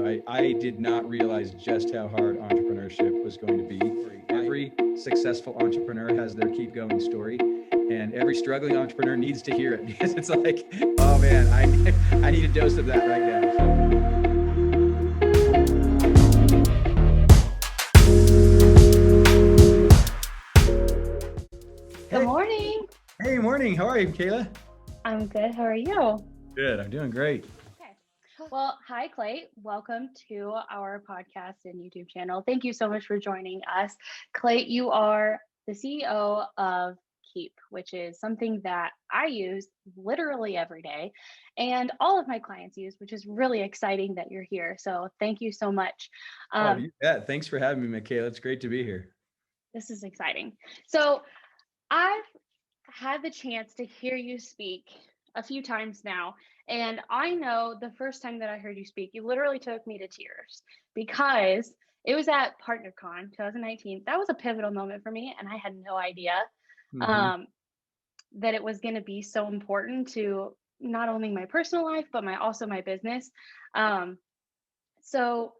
I did not realize just how hard entrepreneurship was going to be. Every successful entrepreneur has their keep going story, and every struggling entrepreneur needs to hear it because it's like, oh man, I need a dose of that right now. Good Hey, morning. hey, morning. How are you, Kayla? I'm good. How are you? Good. I'm doing great. Okay. Well, hi, Clate. Welcome to our podcast and YouTube channel. Thank you so much for joining us. Clate, you are the CEO of Keap, which is something that I use literally every day and all of my clients use, which is really exciting that you're here. So thank you so much. Oh, Um, you bet. Thanks for having me, Michaela. It's great to be here. this is exciting. So I've had the chance to hear you speak a few times now. And I know the first time that I heard you speak, you literally took me to tears because it was at PartnerCon 2019. That was a pivotal moment for me. And I had no idea Hmm. um, that it was going to be so important to not only my personal life, but also my business. Um, so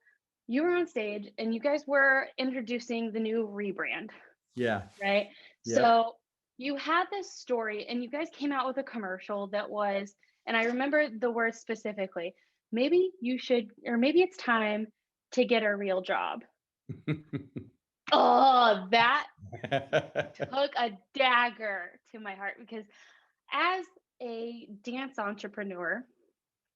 you were on stage and you guys were introducing the new rebrand, Yeah. right? Yep. So you had this story and you guys came out with a commercial that was, and I remember the words specifically, maybe you should, or maybe it's time to get a real job. Oh, that took a dagger to my heart because as a dance entrepreneur,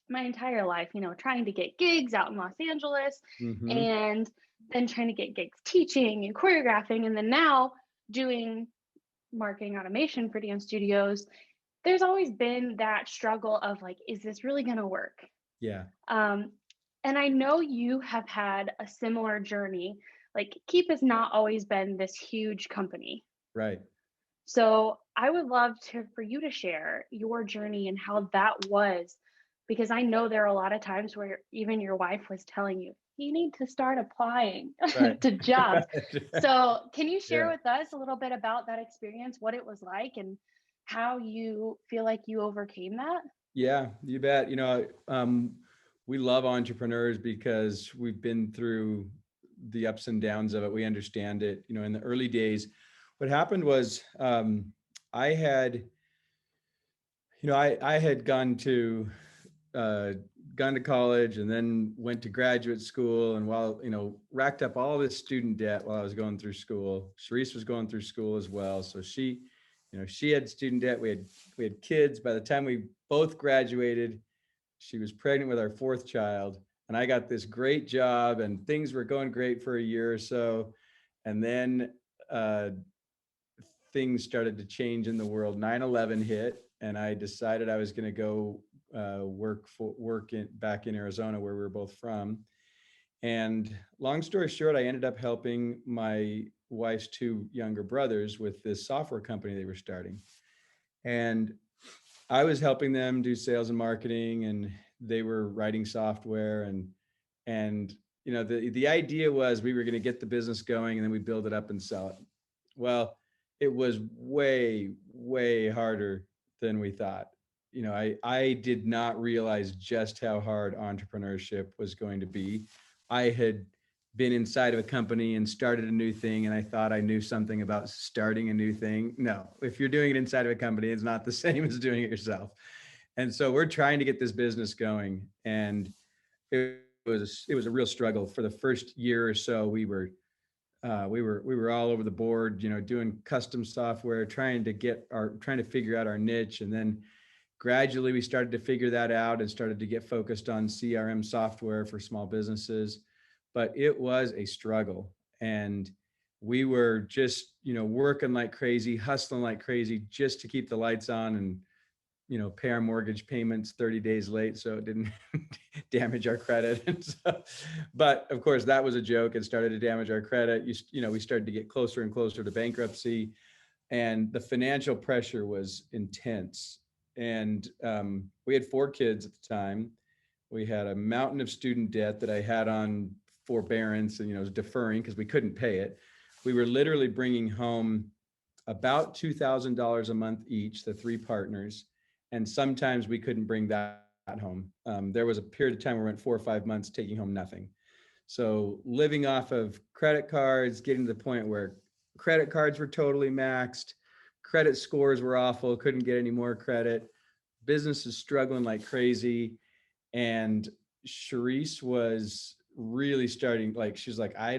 my entire life, trying to get gigs out in Los Angeles Hmm. and then trying to get gigs teaching and choreographing, and then now doing marketing automation for dance studios, there's always been that struggle of like, is this really going to work? Yeah. Um, and I know you have had a similar journey. Like, Keep has not always been this huge company. Right. So I would love for you to share your journey and how that was, because I know there are a lot of times where even your wife was telling you, you need to start applying Right. to jobs. So can you share Yeah. with us a little bit about that experience, what it was like, and how you feel like you overcame that? Yeah, you bet. We love entrepreneurs because we've been through the ups and downs of it. We understand it. In the early days, what happened was I had, I had uh, gone to college and then went to graduate school. And while, racked up all this student debt while I was going through school. Sharice was going through school as well. So she had student debt. We had kids. By the time we both graduated, she was pregnant with our fourth child. And I got this great job and things were going great for a year or so. And then uh, things started to change in the world. 9/11 hit, and I decided I was going to go back in Arizona, where we were both from. And long story short, I ended up helping my wife's two younger brothers with this software company they were starting. And I was helping them do sales and marketing, and they were writing software. And the idea was we were going to get the business going, and then we build it up and sell it. Well, it was way, way harder than we thought. I did not realize just how hard entrepreneurship was going to be. I had been inside of a company and started a new thing, and I thought I knew something about starting a new thing. No, if you're doing it inside of a company, it's not the same as doing it yourself. And so we're trying to get this business going, and it was a real struggle. For the first year or so, we were all over the board, doing custom software, trying to figure out our niche. And then gradually we started to figure that out and started to get focused on CRM software for small businesses. But it was a struggle. And we were just, working like crazy, hustling like crazy just to keep the lights on and, pay our mortgage payments 30 days late so it didn't damage our credit. And so, but of course, that was a joke. It started to damage our credit. We started to get closer and closer to bankruptcy, and the financial pressure was intense. And we had 4 kids at the time. We had a mountain of student debt that I had on forbearance and, was deferring because we couldn't pay it. We were literally bringing home about $2,000 a month each, the 3 partners. And sometimes we couldn't bring that home. There was a period of time where we went 4 or 5 months taking home nothing. So living off of credit cards, getting to the point where credit cards were totally maxed, credit scores were awful, couldn't get any more credit, business is struggling like crazy. And Charisse was really starting, like, she's like, I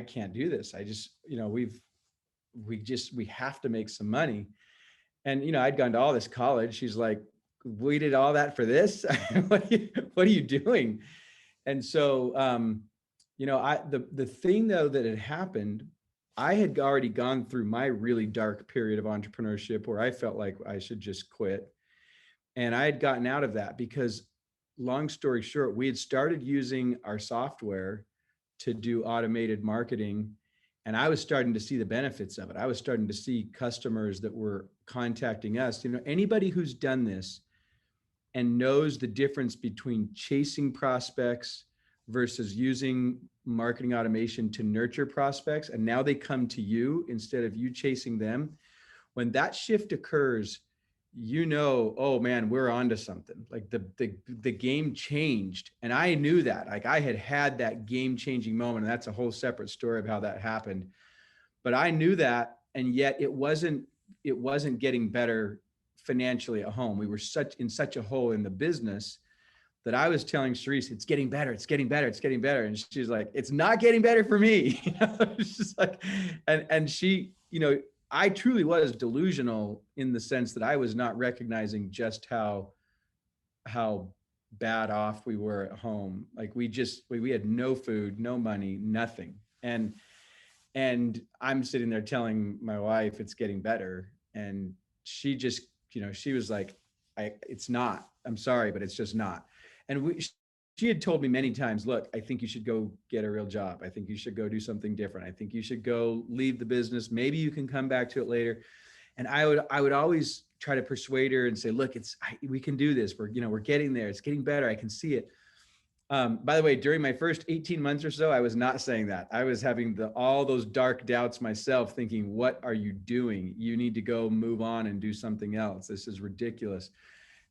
can't do this. I just, we have to make some money. And, I'd gone to all this college. She's like, we did all that for this? What are you doing? And so, the thing though that had happened, I had already gone through my really dark period of entrepreneurship where I felt like I should just quit. And I had gotten out of that because, long story short, we had started using our software to do automated marketing. And I was starting to see the benefits of it. I was starting to see customers that were contacting us. Anybody who's done this and knows the difference between chasing prospects versus using marketing automation to nurture prospects, and now they come to you instead of you chasing them. When that shift occurs, oh man, we're onto something. Like the game changed. And I knew that. Like I had that game changing moment. And that's a whole separate story of how that happened. But I knew that, and yet it wasn't getting better financially at home. We were in such a hole in the business that I was telling Charisse, it's getting better, it's getting better, it's getting better. And she's like, it's not getting better for me. It's just like, and she, I truly was delusional in the sense that I was not recognizing just how bad off we were at home. Like we had no food, no money, nothing. And I'm sitting there telling my wife it's getting better. And she just, she was like, it's not, I'm sorry, but it's just not. And she had told me many times, look, I think you should go get a real job. I think you should go do something different. I think you should go leave the business. Maybe you can come back to it later. And I would always try to persuade her and say, look, we can do this. We're getting there. It's getting better. I can see it. By the way, during my first 18 months or so, I was not saying that. I was having all those dark doubts myself, thinking, what are you doing? You need to go move on and do something else. This is ridiculous.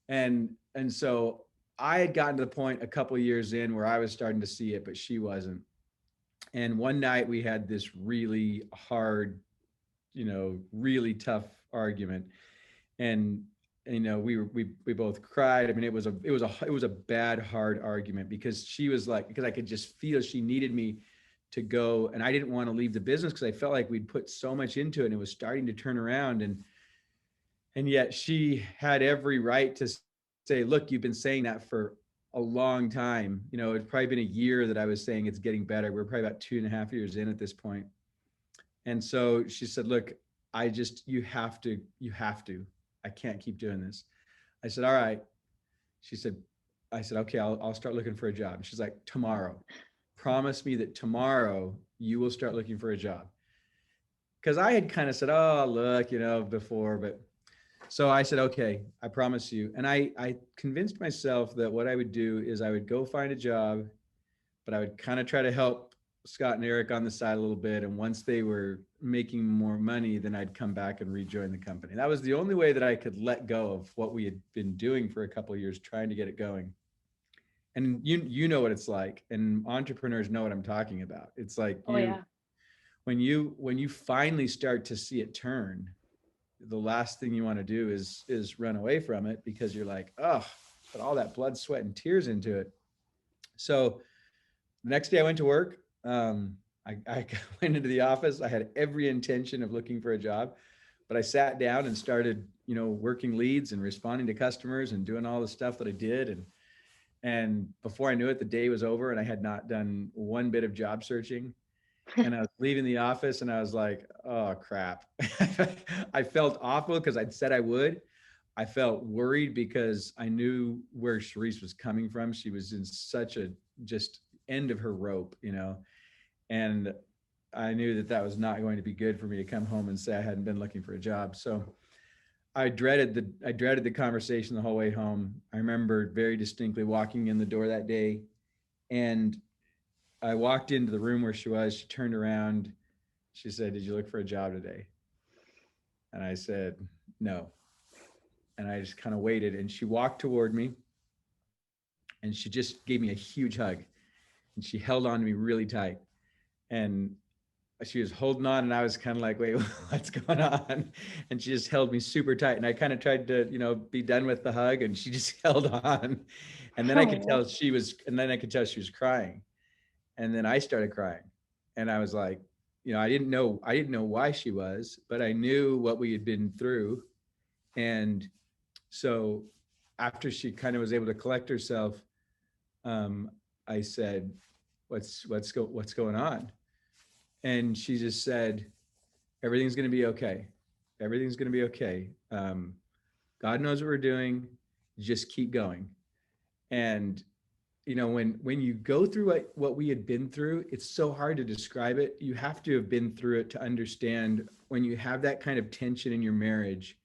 And so I had gotten to the point a couple of years in where I was starting to see it, but she wasn't. And one night we had this really hard, really tough argument. And we both cried. I mean, it was a bad, hard argument because she was like, because I could just feel she needed me to go, and I didn't want to leave the business because I felt like we'd put so much into it and it was starting to turn around. And yet she had every right to say, look, you've been saying that for a long time. It's probably been a year that I was saying it's getting better. We're probably about 2.5 years in at this point. And so she said, look, you have to. I can't keep doing this. I said, all right. I said, okay, I'll start looking for a job. And she's like, tomorrow. Promise me that tomorrow you will start looking for a job. Because I had kind of said, oh, look, before, but so I said, okay, I promise you. And I convinced myself that what I would do is I would go find a job, but I would kind of try to help Scott and Eric on the side a little bit. And once they were making more money, then I'd come back and rejoin the company. That was the only way that I could let go of what we had been doing for a couple of years, trying to get it going. And you know what it's like, and entrepreneurs know what I'm talking about. It's like when you finally start to see it turn, the last thing you want to do is run away from it because you're like, oh, put all that blood, sweat, and tears into it. So the next day I went to work. I went into the office. I had every intention of looking for a job, but I sat down and started, working leads and responding to customers and doing all the stuff that I did. And before I knew it, the day was over and I had not done one bit of job searching. And I was leaving the office and I was like, oh crap. I felt awful because I'd said I would. I felt worried because I knew where Charisse was coming from. She was in such a just end of her rope, and I knew that was not going to be good for me to come home and say I hadn't been looking for a job. So I dreaded the conversation the whole way home. I remember very distinctly walking in the door that day, and I walked into the room where she was. She turned around. She said, "Did you look for a job today?" And I said, "No." And I just kind of waited, and she walked toward me. And she just gave me a huge hug, and she held on to me really tight. And she was holding on, and I was kind of like, wait, what's going on? And she just held me super tight. And I kind of tried to, be done with the hug, and she just held on. And then I could Oh, tell she was crying. And then I started crying. And I was like, I didn't know why she was, but I knew what we had been through. And so after she kind of was able to collect herself, um, I said, what's going on? And she just said, everything's going to be okay. Everything's going to be okay. God knows what we're doing. Just keep going. And when you go through what we had been through, it's so hard to describe it. You have to have been through it to understand when you have that kind of tension in your marriage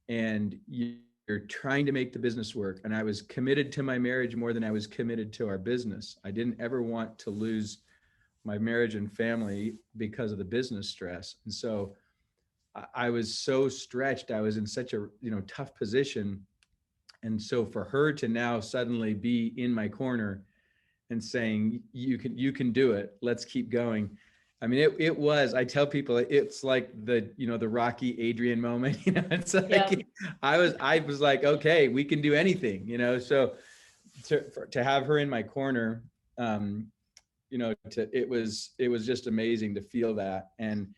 and you're trying to make the business work. And I was committed to my marriage more than I was committed to our business. I didn't ever want to lose my marriage and family because of the business stress. And so I was so stretched. I was in such a tough position. And so for her to now suddenly be in my corner and saying, you can do it, let's keep going. I mean, it was, I tell people, it's like the Rocky Adrian moment. It's yep. like I was like, okay, we can do anything. So to have her in my corner, it was just amazing to feel that. And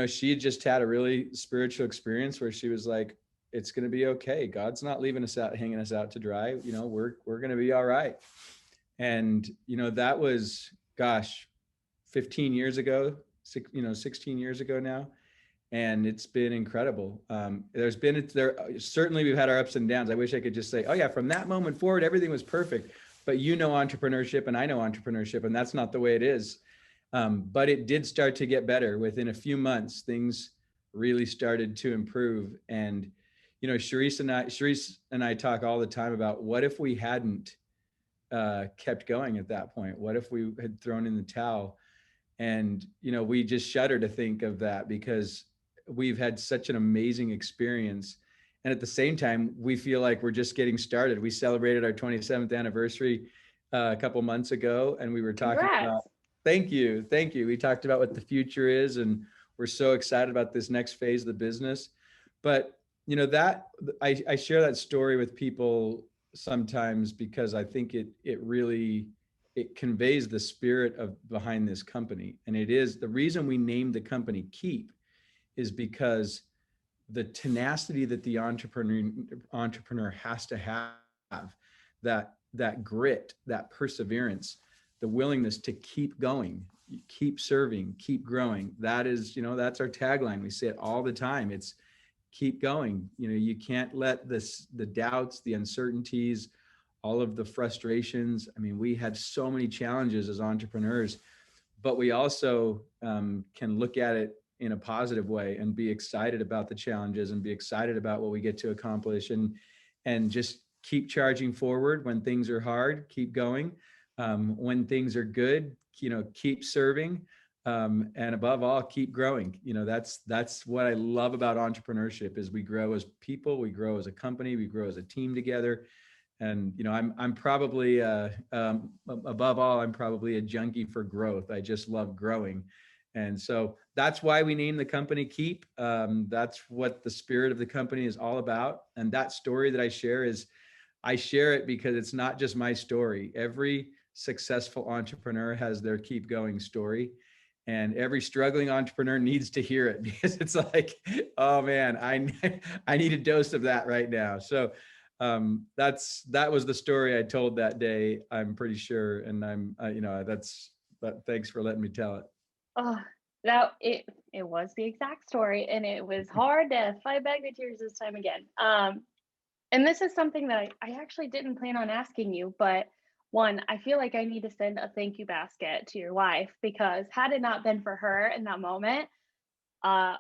she just had a really spiritual experience where she was like, it's going to be okay. God's not leaving us out, hanging us out to dry. We're going to be all right. And that was, gosh, 15 years ago, 16 years ago now. And it's been incredible. There certainly we've had our ups and downs. I wish I could just say, oh yeah, from that moment forward, everything was perfect. But entrepreneurship, and I know entrepreneurship, and that's not the way it is. But it did start to get better. Within a few months, things really started to improve. And Sharice and I talk all the time about, what if we hadn't kept going at that point? What if we had thrown in the towel? And we just shudder to think of that, because we've had such an amazing experience. And at the same time, we feel like we're just getting started. We celebrated our 27th anniversary a couple months ago, and we were talking Congrats. about, thank you. We talked about what the future is, and we're so excited about this next phase of the business. But that I share that story with people sometimes because I think it really conveys the spirit of behind this company. And it is the reason we named the company Keap, is because the tenacity that the entrepreneur has to have, that grit, that perseverance, the willingness to keep going, keep serving, keep growing. That is, that's our tagline. We say it all the time. It's keep going. You can't let the doubts, the uncertainties, all of the frustrations. I mean, we had so many challenges as entrepreneurs, but we also can look at it in a positive way and be excited about the challenges and be excited about what we get to accomplish, and just keep charging forward. When things are hard, keep going. When things are good, keep serving. And above all, keep growing. That's what I love about entrepreneurship, is we grow as people, we grow as a company, we grow as a team together. And I'm probably above all, I'm probably a junkie for growth. I just love growing. And so that's why we named the company Keap. That's what the spirit of the company is all about. And that story that I share it because it's not just my story. Every successful entrepreneur has their keep going story. And every struggling entrepreneur needs to hear it, because it's like, oh man, I need a dose of that right now. So that was the story I told that day, I'm pretty sure. And thanks for letting me tell it. Oh, that it was the exact story, and it was hard to fight back the tears this time again. And this is something that I actually didn't plan on asking you, but one, I feel like I need to send a thank you basket to your wife, because had it not been for her in that moment, uh,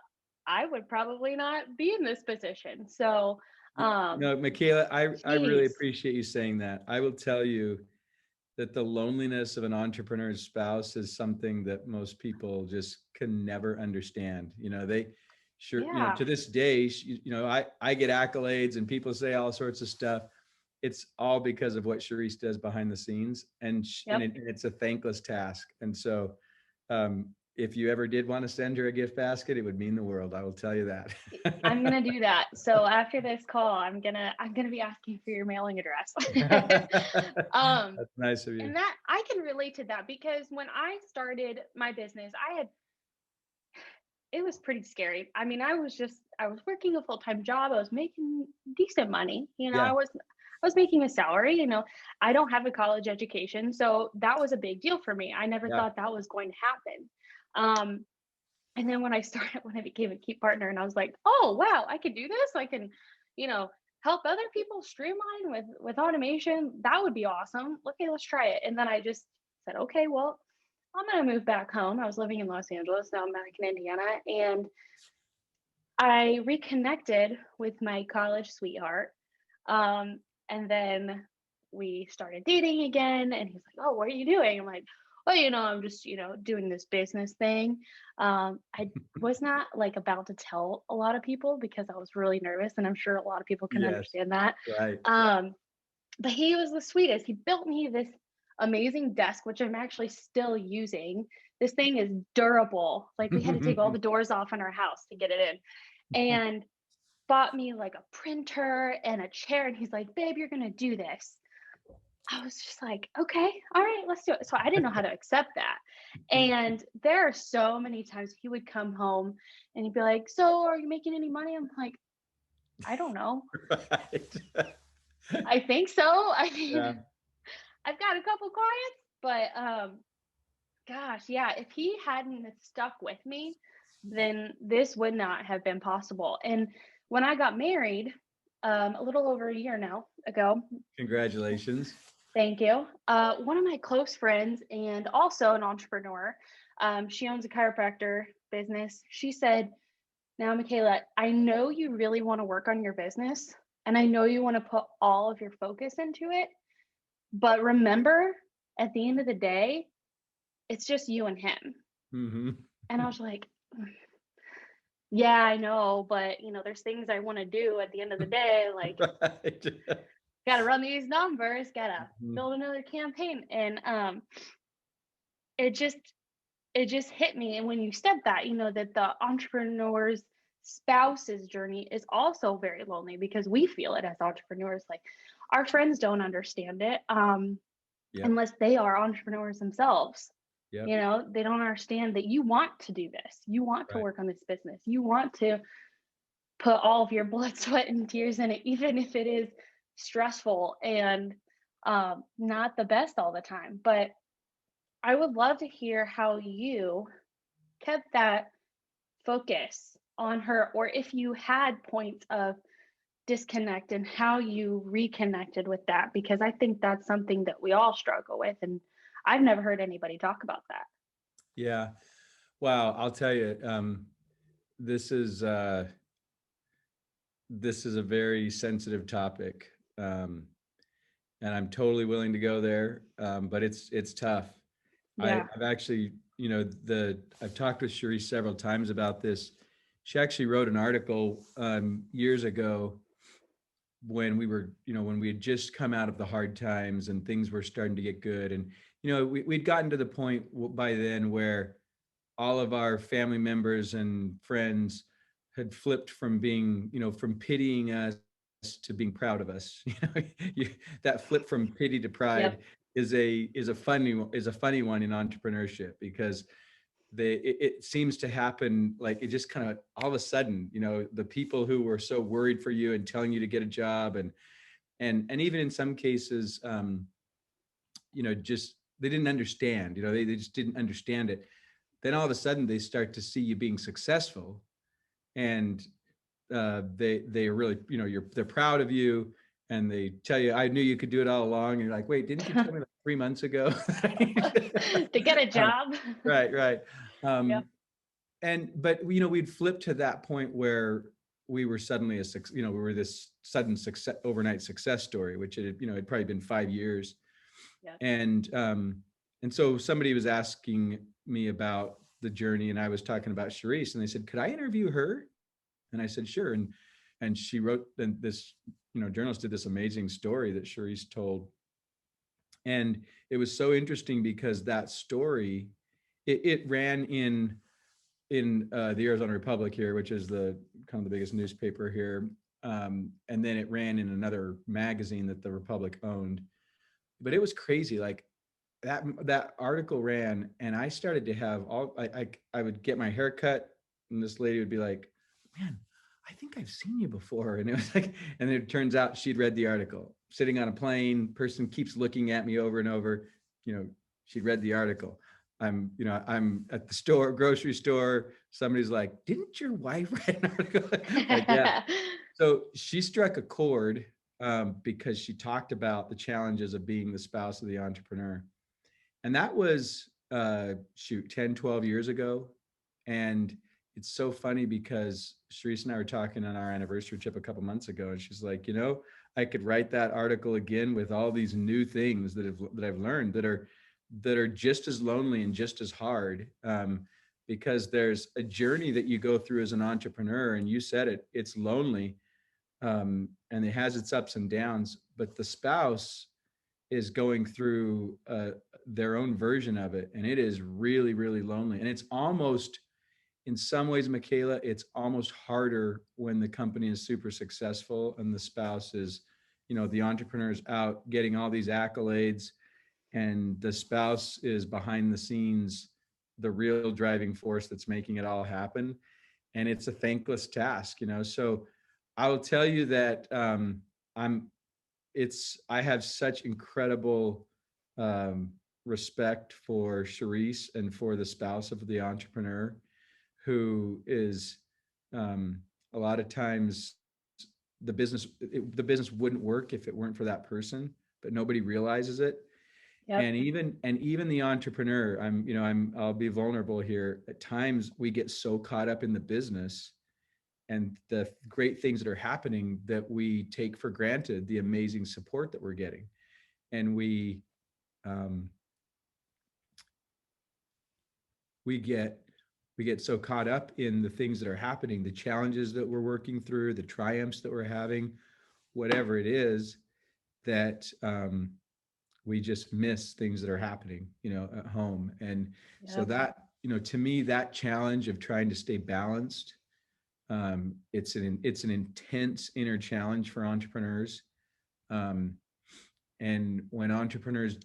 I would probably not be in this position. So, No, Michaela, I really geez, appreciate you saying that. I will tell you that the loneliness of an entrepreneur's spouse is something that most people just can never understand. They sure, yeah, to this day, I get accolades and people say all sorts of stuff. it's all because of what Charisse does behind the scenes, and Yep. it's a thankless task. And so, if you ever did want to send her a gift basket, it would mean the world. I will tell you that. I'm gonna do that. So after this call, I'm gonna be asking for your mailing address. That's nice of you. And that I can relate to that, because when I started my business, it was pretty scary. I mean, I was working a full-time job. I was making decent money. Yeah. I was making a salary. I don't have a college education, so that was a big deal for me. I never Yeah. thought that was going to happen. And then when I became a Keap partner, and I was like, oh wow, I can do this. I can, help other people streamline with automation. That would be awesome. Okay, let's try it. And then I just said, okay, well, I'm gonna move back home. I was living in Los Angeles. Now I'm back in Indiana, and I reconnected with my college sweetheart. And then we started dating again, and he's like, oh, what are you doing? I'm like, well, I'm just, doing this business thing. I was not like about to tell a lot of people because I was really nervous, and I'm sure a lot of people can Yes. understand that. Right. But he was the sweetest. He built me this amazing desk, which I'm actually still using. This thing is durable. Like, we had to take all the doors off in our house to get it in. And bought me like a printer and a chair. And he's like, babe, you're going to do this. I was just like, okay, all right, let's do it. So I didn't know how to accept that. And there are so many times he would come home and he'd be like, so are you making any money? I'm like, I don't know. Right. I think so. I mean, Yeah. I've got a couple clients, but gosh, yeah, if he hadn't stuck with me, then this would not have been possible. And when I got married, a little over a year now ago, Congratulations. thank you. One of my close friends and also an entrepreneur, she owns a chiropractor business. She said, now, Michaela, I know you really want to work on your business, and I know you want to put all of your focus into it. But remember, at the end of the day, it's just you and him. Mm-hmm. And I was like, yeah, I know, but there's things I want to do at the end of the day. Like, Right. gotta run these numbers, gotta Mhm. build another campaign. And it just hit me. And when you said that, that the entrepreneur's spouse's journey is also very lonely, because we feel it as entrepreneurs. Like, our friends don't understand it Yep. unless they are entrepreneurs themselves. Yep. They don't understand that you want to do this. You want to Right. work on this business. You want to put all of your blood, sweat, and tears in it, even if it is stressful and not the best all the time. But I would love to hear how you kept that focus on her, or if you had points of disconnect and how you reconnected with that, because I think that's something that we all struggle with. And I've never heard anybody talk about that. Yeah. Wow. I'll tell you, this is a very sensitive topic. And I'm totally willing to go there. But it's tough. Yeah. I've actually, I've talked with Cherie several times about this. She actually wrote an article years ago when when we had just come out of the hard times and things were starting to get good. And, we'd gotten to the point by then where all of our family members and friends had flipped from being, from pitying us to being proud of us. That flip from pity to pride Yep. is a funny one in entrepreneurship, because it seems to happen like it just kind of all of a sudden, the people who were so worried for you and telling you to get a job and even in some cases, just they didn't understand, they just didn't understand it. Then all of a sudden they start to see you being successful, and they really, they're proud of you, and they tell you, I knew you could do it all along. And you're like, wait, didn't you tell me like 3 months ago? To get a job. Right. Yep. But we'd flip to that point where we were suddenly we were this sudden success, overnight success story, which had probably been 5 years. Yep. And so somebody was asking me about the journey, and I was talking about Charisse, and they said, could I interview her? And I said, sure. And she wrote this journalist did this amazing story that Charisse told. And it was so interesting because that story, it ran in the Arizona Republic here, which is the kind of the biggest newspaper here. And then it ran in another magazine that the Republic owned. But it was crazy. Like that article ran, and I started to have I would get my hair cut, and this lady would be like, "Man, I think I've seen you before." And it was like, and it turns out she'd read the article. Sitting on a plane, person keeps looking at me over and over. She'd read the article. I'm at the store, grocery store. Somebody's like, "Didn't your wife write an article?" Like, yeah. So she struck a chord because she talked about the challenges of being the spouse of the entrepreneur. And that was 10, 12 years ago. And it's so funny because Sharice and I were talking on our anniversary trip a couple months ago, and she's like, I could write that article again with all these new things that I've learned that are just as lonely and just as hard, because there's a journey that you go through as an entrepreneur, and you said it's lonely, and it has its ups and downs, but the spouse is going through their own version of it, and it is really, really lonely. And it's almost, in some ways, Michaela, it's almost harder when the company is super successful and the spouse is, the entrepreneur is out getting all these accolades, and the spouse is behind the scenes, the real driving force that's making it all happen. And it's a thankless task. So I will tell you that I have such incredible respect for Charisse and for the spouse of the entrepreneur, who is a lot of times the business wouldn't work if it weren't for that person, but nobody realizes it. Yep. And even the entrepreneur, I'll be vulnerable here. At times we get so caught up in the business and the great things that are happening that we take for granted the amazing support that we're getting. And we get so caught up in the things that are happening, the challenges that we're working through, the triumphs that we're having, whatever it is, that we just miss things that are happening, at home. And so that, to me, that challenge of trying to stay balanced, it's an intense inner challenge for entrepreneurs. And when entrepreneurs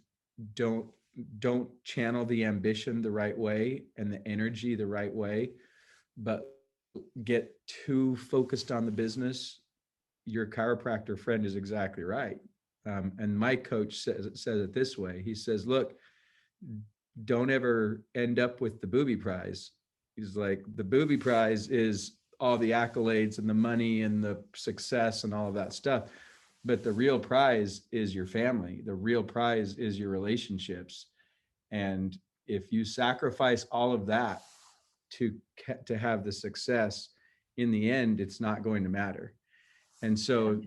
don't channel the ambition the right way and the energy the right way, but get too focused on the business, your chiropractor friend is exactly right. And my coach says it this way. He says, look, don't ever end up with the booby prize. He's like, the booby prize is all the accolades and the money and the success and all of that stuff. But the real prize is your family. The real prize is your relationships. And if you sacrifice all of that to have the success, in the end, it's not going to matter. And so,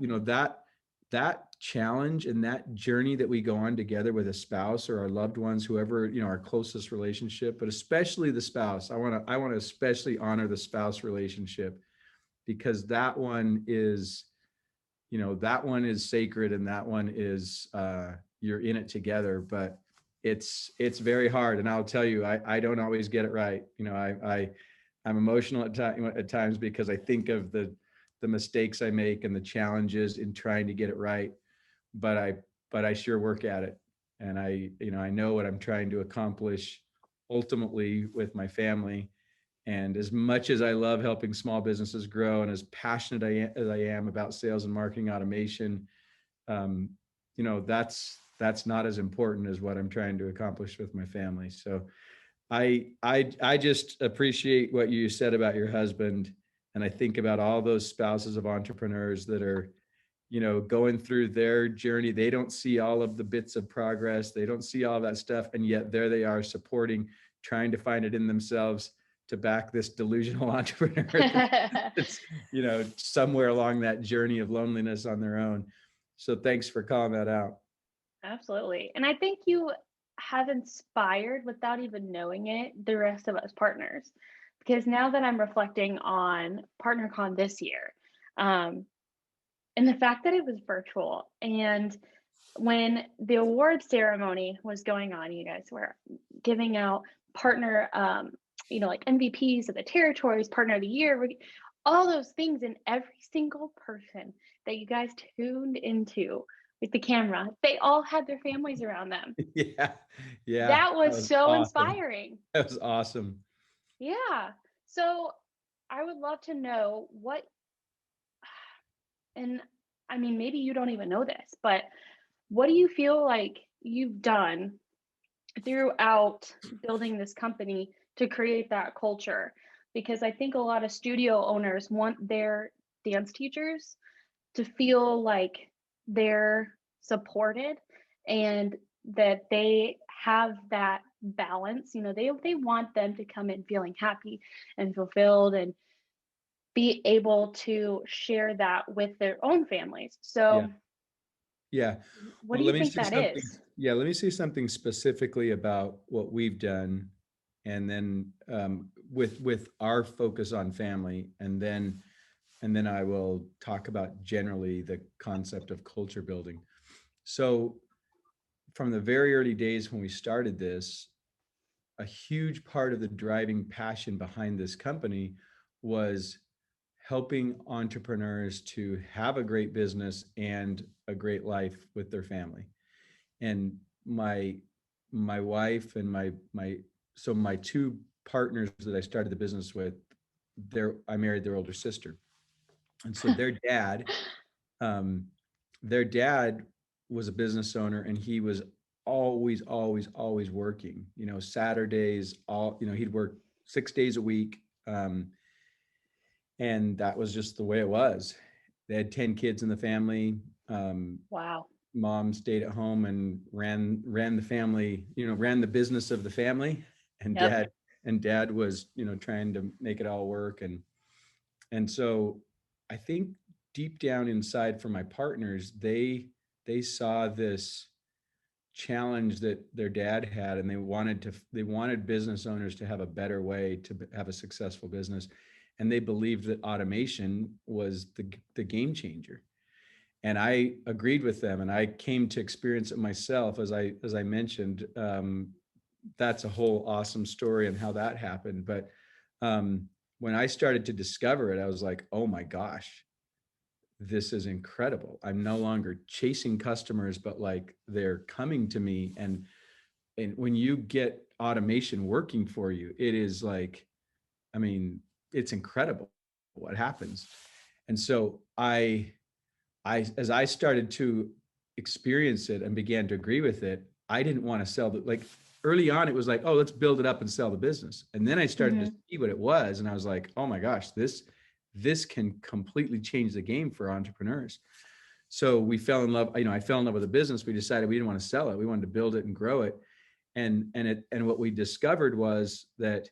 that challenge and that journey that we go on together with a spouse or our loved ones, whoever, our closest relationship, but especially the spouse. I want to especially honor the spouse relationship, because that one is, that one is sacred, and that one is, you're in it together. But it's very hard. And I'll tell you, I don't always get it right. I'm emotional at times because I think of the mistakes I make and the challenges in trying to get it right. But I sure work at it. And I know what I'm trying to accomplish ultimately with my family. And as much as I love helping small businesses grow, and as passionate as I am about sales and marketing automation, that's not as important as what I'm trying to accomplish with my family. So I just appreciate what you said about your husband. And I think about all those spouses of entrepreneurs that are, going through their journey. They don't see all of the bits of progress. They don't see all that stuff. And yet there they are, supporting, trying to find it in themselves to back this delusional entrepreneur that's, somewhere along that journey of loneliness on their own. So thanks for calling that out. Absolutely. And I think you have inspired, without even knowing it, the rest of us partners. Because now that I'm reflecting on PartnerCon this year, And the fact that it was virtual, and when the award ceremony was going on, you guys were giving out partner, like MVPs of the territories, partner of the year, all those things, and every single person that you guys tuned into with the camera, they all had their families around them. Yeah. Yeah. That That was was so awesome. inspiring. That was awesome. Yeah. So I would love to know what, and I mean, maybe you don't even know this, but what do you feel like you've done throughout building this company to create that culture? Because I think a lot of studio owners want their dance teachers to feel like they're supported and that they have that balance. They want them to come in feeling happy and fulfilled and be able to share that with their own families. Yeah. So, Yeah. what Well, do you let me think say that something. is? Yeah, let me say something specifically about what we've done, and then with our focus on family, and then I will talk about generally the concept of culture building. So, from the very early days when we started this, a huge part of the driving passion behind this company was helping entrepreneurs to have a great business and a great life with their family. And my wife and my two partners that I started the business with, I married their older sister. And so um, their dad was a business owner, and he was always, always, always working. Saturdays, he'd work 6 days a week, and that was just the way it was. They had 10 kids in the family. Um, Wow. Mom stayed at home and ran the family, ran the business of the family, and Yep. dad was, trying to make it all work. And so I think deep down inside for my partners, they saw this challenge that their dad had, and they wanted business owners to have a better way to have a successful business. And they believed that automation was the game changer. And I agreed with them, and I came to experience it myself. As I mentioned, that's a whole awesome story and how that happened. But when I started to discover it, I was like, oh my gosh, this is incredible. I'm no longer chasing customers, but like they're coming to me. And when you get automation working for you, it is like, I mean, it's incredible what happens. And so as I started to experience it and began to agree with it, I didn't want to sell the, like, early on, it was like, oh, let's build it up and sell the business. And then I started to Hmm. see what it was. And I was like, oh my gosh, this can completely change the game for entrepreneurs. So we fell in love, I fell in love with the business. We decided we didn't want to sell it. We wanted to build it and grow it. And what we discovered was that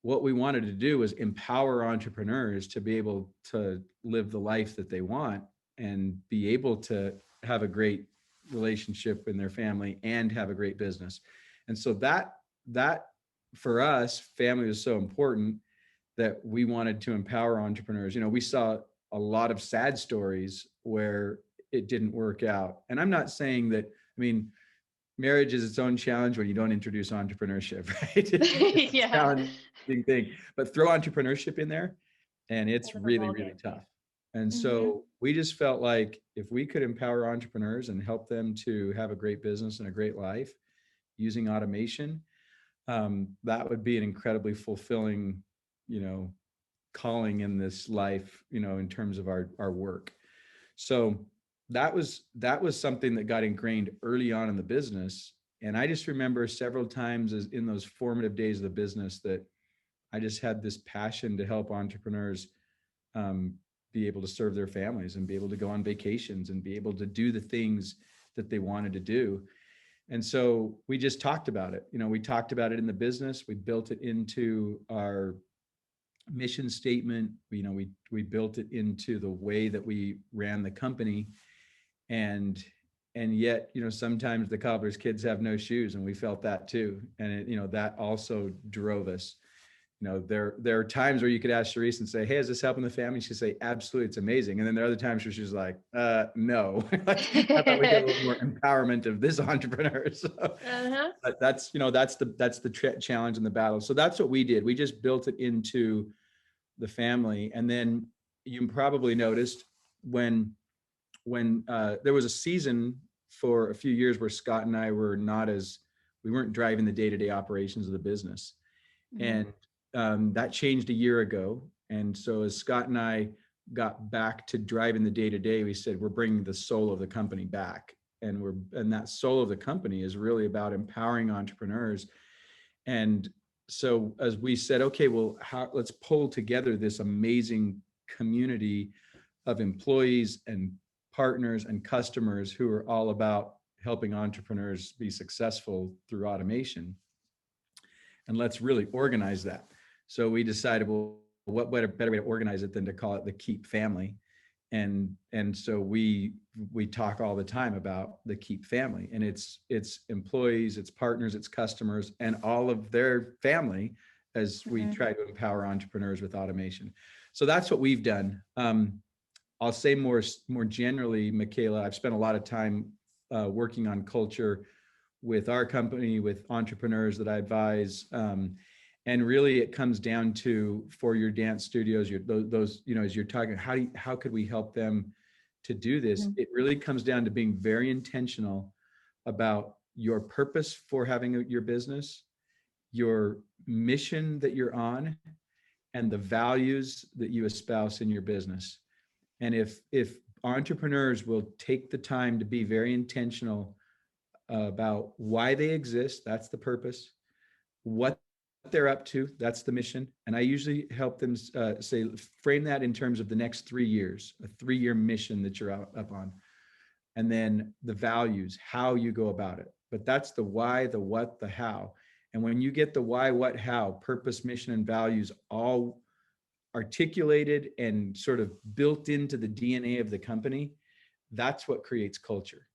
what we wanted to do was empower entrepreneurs to be able to live the life that they want and be able to have a great relationship in their family and have a great business. And so that for us, family was so important that we wanted to empower entrepreneurs. We saw a lot of sad stories where it didn't work out. And I'm not saying that, I mean, marriage is its own challenge when you don't introduce entrepreneurship, right? It's a Yeah. challenging thing, but throw entrepreneurship in there and it's Whole different really, really ballgame. tough. And Hmm. so we just felt like if we could empower entrepreneurs and help them to have a great business and a great life using automation, that would be an incredibly fulfilling, you know, calling in this life, in terms of our work. So that was something that got ingrained early on in the business. And I just remember several times as in those formative days of the business that I just had this passion to help entrepreneurs um, be able to serve their families and be able to go on vacations and be able to do the things that they wanted to do. And so we just talked about it. We talked about it in the business. We built it into our mission statement. We built it into the way that we ran the company. And yet, sometimes the cobbler's kids have no shoes, and we felt that too. And that also drove us. there are times where you could ask Sharice and say, hey, is this helping the family? She'd say, absolutely, it's amazing. And then there are other times where she's like, no. I thought we did a little more empowerment of this entrepreneur. So but that's the challenge and the battle. So that's what we did. We just built it into the family. And then you probably noticed when there was a season for a few years where Scott and I we weren't driving the day-to-day operations of the business. And that changed a year ago. And so as Scott and I got back to driving the day-to-day, we said, we're bringing the soul of the company back. And that soul of the company is really about empowering entrepreneurs. And so as we said, okay, well, let's pull together this amazing community of employees and partners and customers who are all about helping entrepreneurs be successful through automation. And let's really organize that. So we decided, well, what better way to organize it than to call it the Keap family? And so we talk all the time about the Keap family, and it's employees, it's partners, it's customers, and all of their family as we try to empower entrepreneurs with automation. So that's what we've done. I'll say more generally, Michaela, I've spent a lot of time working on culture with our company, with entrepreneurs that I advise. And really it comes down to, for your dance studios, those, as you're talking, how could we help them to do this? It really comes down to being very intentional about your purpose for having your business, your mission that you're on, and the values that you espouse in your business. And if entrepreneurs will take the time to be very intentional about why they exist, that's the purpose, what they're up to, that's the mission. And I usually help them frame that in terms of the next 3 years, a 3-year mission that you're up on. And then the values, how you go about it. But that's the why, the what, the how. And when you get the why, what, how, purpose, mission, and values all articulated and sort of built into the DNA of the company, that's what creates culture.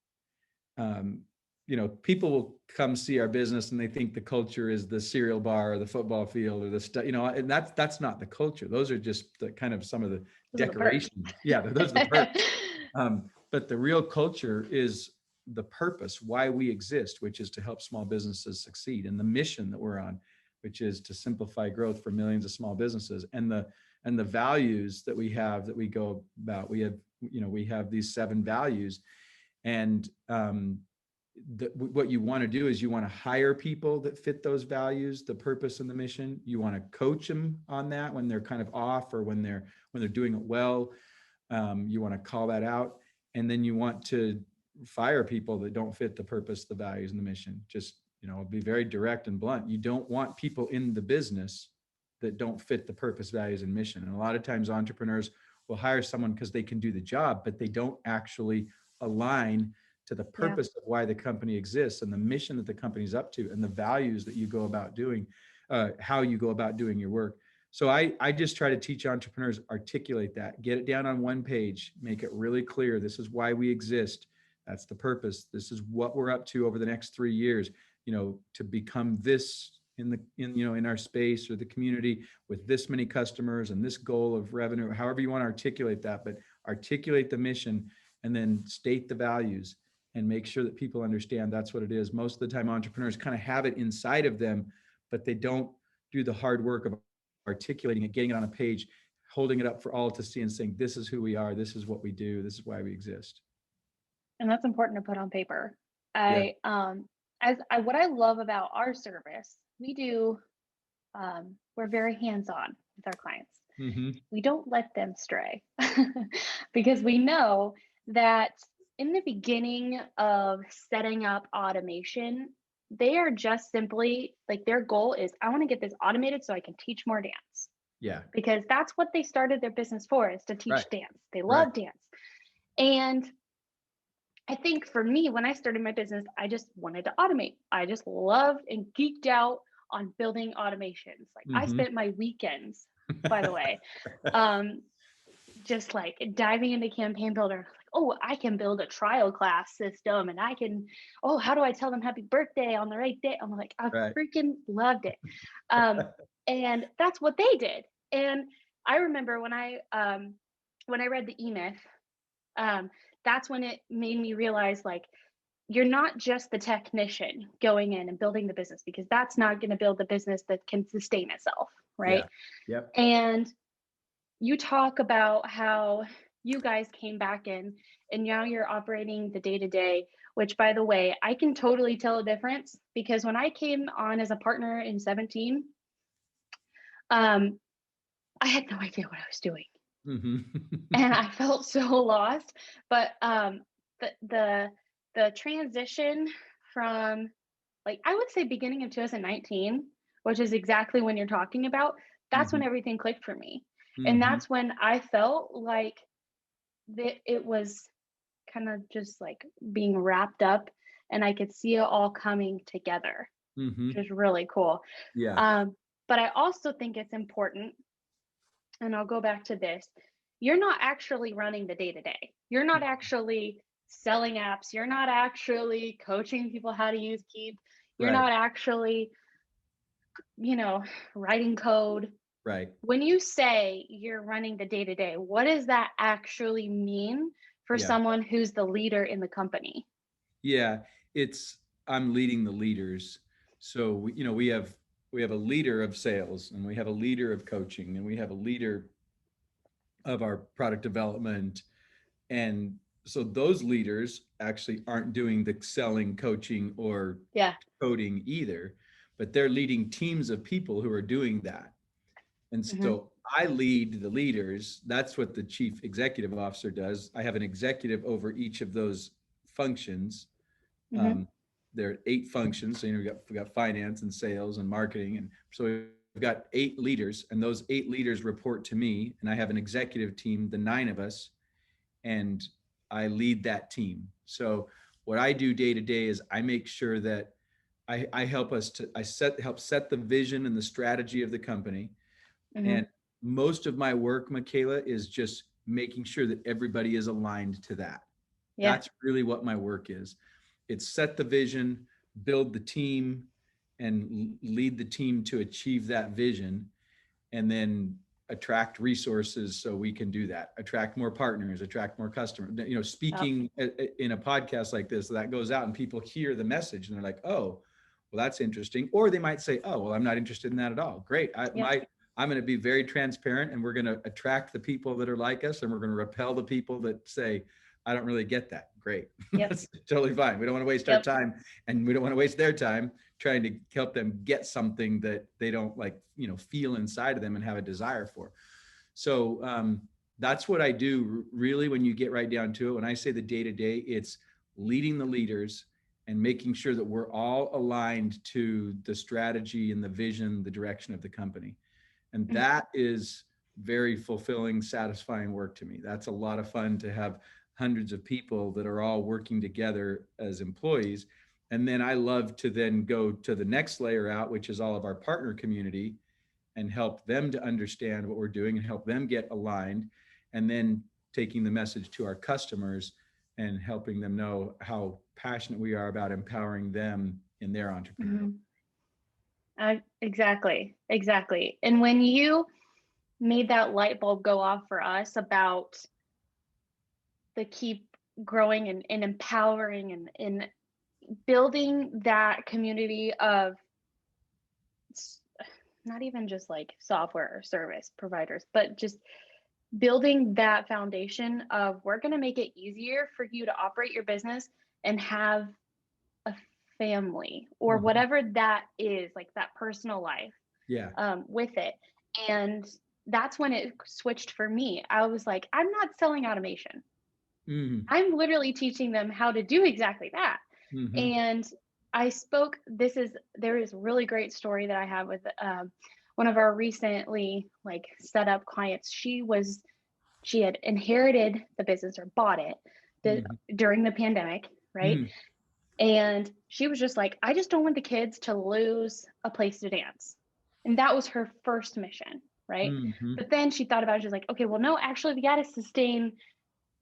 People will come see our business and they think the culture is the cereal bar or the football field or the stuff, and that's not the culture. Those are just the kind of some of the decorations. Yeah, those are the perks. But the real culture is the purpose, why we exist, which is to help small businesses succeed, and the mission that we're on, which is to simplify growth for millions of small businesses, and the values that we have that we go about. We have these 7 values, and what you want to do is you want to hire people that fit those values, the purpose and the mission. You want to coach them on that when they're kind of off or when they're doing it well. You want to call that out, and then you want to fire people that don't fit the purpose, the values, and the mission. Just be very direct and blunt. You don't want people in the business that don't fit the purpose, values, and mission. And a lot of times entrepreneurs will hire someone because they can do the job, but they don't actually align to the purpose of why the company exists and the mission that the company's up to and the values that you go about doing, how you go about doing your work. So I just try to teach entrepreneurs, articulate that, get it down on one page, make it really clear. This is why we exist. That's the purpose. This is what we're up to over the next 3 years, to become this in our space or the community with this many customers and this goal of revenue, however you want to articulate that, but articulate the mission and then state the values and make sure that people understand that's what it is. Most of the time entrepreneurs kind of have it inside of them, but they don't do the hard work of articulating it, getting it on a page, holding it up for all to see and saying, this is who we are, this is what we do, this is why we exist. And that's important to put on paper. What I love about our service, we're very hands-on with our clients. We don't let them stray because we know that in the beginning of setting up automation, they are just simply like, their goal is, I want to get this automated so I can teach more dance. Yeah. Because that's what they started their business for, is to teach dance. They love dance. And I think for me, when I started my business, I just wanted to automate. I just loved and geeked out on building automations. Like I spent my weekends, by the way, just like diving into Campaign Builder. Like, oh, I can build a trial class system, and I can, how do I tell them happy birthday on the right day? I'm like, I freaking loved it. And that's what they did. And I remember when I read the E-Myth, that's when it made me realize, like, you're not just the technician going in and building the business, because that's not going to build the business that can sustain itself, Yeah. right? Yep. And you talk about how you guys came back in and now you're operating the day to day, which, by the way, I can totally tell a difference, because when I came on as a partner in 17, um, I had no idea what I was doing. And I felt so lost. But the transition from, like, I would say beginning of 2019, which is exactly when you're talking about, that's when everything clicked for me. And that's when I felt like that it was kind of just like being wrapped up, and I could see it all coming together, which is really cool. Yeah. But I also think it's important, and I'll go back to this, you're not actually running the day to day. You're not actually selling apps. You're not actually coaching people how to use Keap. You're Right. not actually, writing code. Right. When you say you're running the day to day, what does that actually mean for Yeah. someone who's the leader in the company? Yeah. I'm leading the leaders. So we have a leader of sales, and we have a leader of coaching, and we have a leader of our product development. And so those leaders actually aren't doing the selling, coaching, or Yeah. coding either, but they're leading teams of people who are doing that. And Mm-hmm. so I lead the leaders. That's what the chief executive officer does. I have an executive over each of those functions. Mm-hmm. Um, there are 8 functions. So, we've got finance and sales and marketing. And so we've got 8 leaders, and those 8 leaders report to me. And I have an executive team, the 9 of us, and I lead that team. So what I do day to day is I make sure that I help set the vision and the strategy of the company. Mm-hmm. And most of my work, Michaela, is just making sure that everybody is aligned to that. Yeah. That's really what my work is. It's set the vision, build the team, and lead the team to achieve that vision, and then attract resources so we can do that. Attract more partners, attract more customers. Yep. Speaking in a podcast like this, that goes out and people hear the message and they're like, "Oh, well, that's interesting." Or they might say, "Oh, well, I'm not interested in that at all." Great. Yep. I'm going to be very transparent, and we're going to attract the people that are like us, and we're going to repel the people that say, "I don't really get that." Great. Yep. That's totally fine. We don't want to waste our Yep. time, and we don't want to waste their time trying to help them get something that they don't feel inside of them and have a desire for. So that's what I do really. When you get right down to it, when I say the day to day, it's leading the leaders and making sure that we're all aligned to the strategy and the vision, the direction of the company. And that is very fulfilling, satisfying work to me. That's a lot of fun, to have hundreds of people that are all working together as employees. And then I love to then go to the next layer out, which is all of our partner community, and help them to understand what we're doing and help them get aligned. And then taking the message to our customers and helping them know how passionate we are about empowering them in their entrepreneurial. Exactly. Exactly. And when you made that light bulb go off for us about the Keap growing and empowering and building that community of not even just like software or service providers, but just building that foundation of, we're going to make it easier for you to operate your business and have a family, or whatever that is, like that personal life, Yeah. with it. And that's when it switched for me. I was like, I'm not selling automation. I'm literally teaching them how to do exactly that. And there is a really great story that I have with one of our recently like set up clients. She had inherited the business or bought it during the pandemic, right? And she was just like, I just don't want the kids to lose a place to dance. And that was her first mission, right? But then she thought about it, she's like, okay, well, no, actually, we got to sustain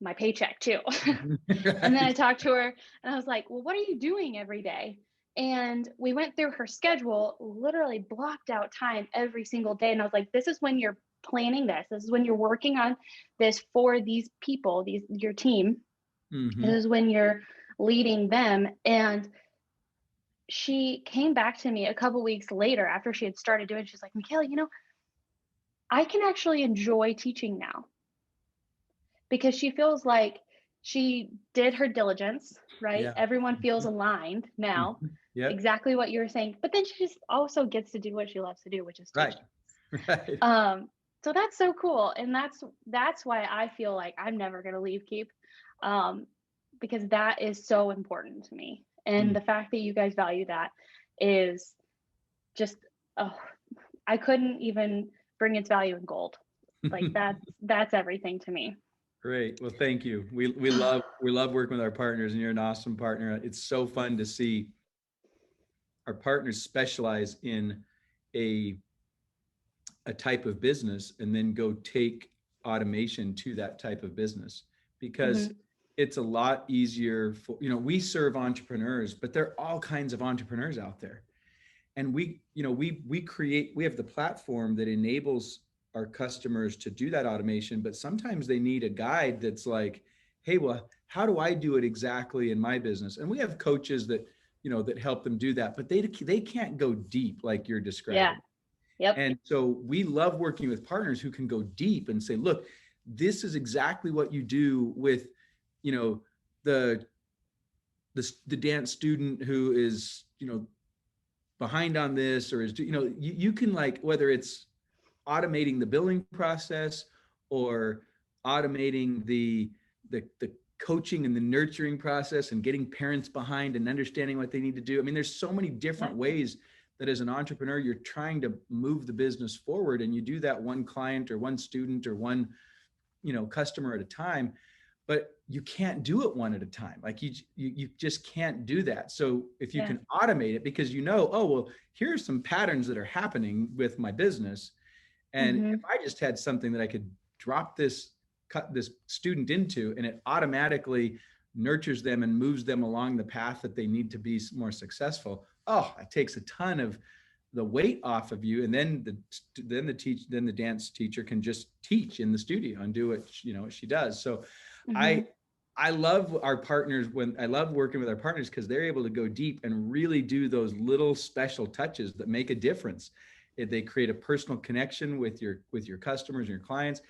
my paycheck too. And then I talked to her and I was like, well, what are you doing every day? And we went through her schedule, literally blocked out time every single day. And I was like, this is when you're planning this. This is when you're working on this for these people, your team. This is when you're leading them. And she came back to me a couple weeks later after she had started doing it. She's like, Michaela, I can actually enjoy teaching now, because she feels like she did her diligence, right? Yeah. Everyone feels aligned now, Yep. exactly what you were saying. But then she just also gets to do what she loves to do, which is teach. Right. So that's so cool. And that's why I feel like I'm never going to leave Keap, because that is so important to me. And the fact that you guys value that is just, oh, I couldn't even bring its value in gold. Like that's everything to me. Great. Well, thank you. We love working with our partners, and you're an awesome partner. It's so fun to see our partners specialize in a type of business and then go take automation to that type of business, because it's a lot easier for, we serve entrepreneurs, but there are all kinds of entrepreneurs out there. And we have the platform that enables our customers to do that automation, but sometimes they need a guide that's like, hey, well, how do I do it exactly in my business? And we have coaches that, that help them do that, but they can't go deep like you're describing. Yeah. Yep. And so we love working with partners who can go deep and say, look, this is exactly what you do with, the dance student who is, behind on this, or is, you can, like, whether it's automating the billing process or automating the coaching and the nurturing process and getting parents behind and understanding what they need to do. I mean, there's so many different ways that as an entrepreneur, you're trying to move the business forward, and you do that one client or one student or one, customer at a time, but you can't do it one at a time. Like you just can't do that. So if you can automate it, because oh, well, here's some patterns that are happening with my business. And if I just had something that I could cut this student into, and it automatically nurtures them and moves them along the path that they need to be more successful. Oh, it takes a ton of the weight off of you. And then the dance teacher can just teach in the studio and do what she does. So I love our partners I love working with our partners, because they're able to go deep and really do those little special touches that make a difference. They create a personal connection with your customers and your clients.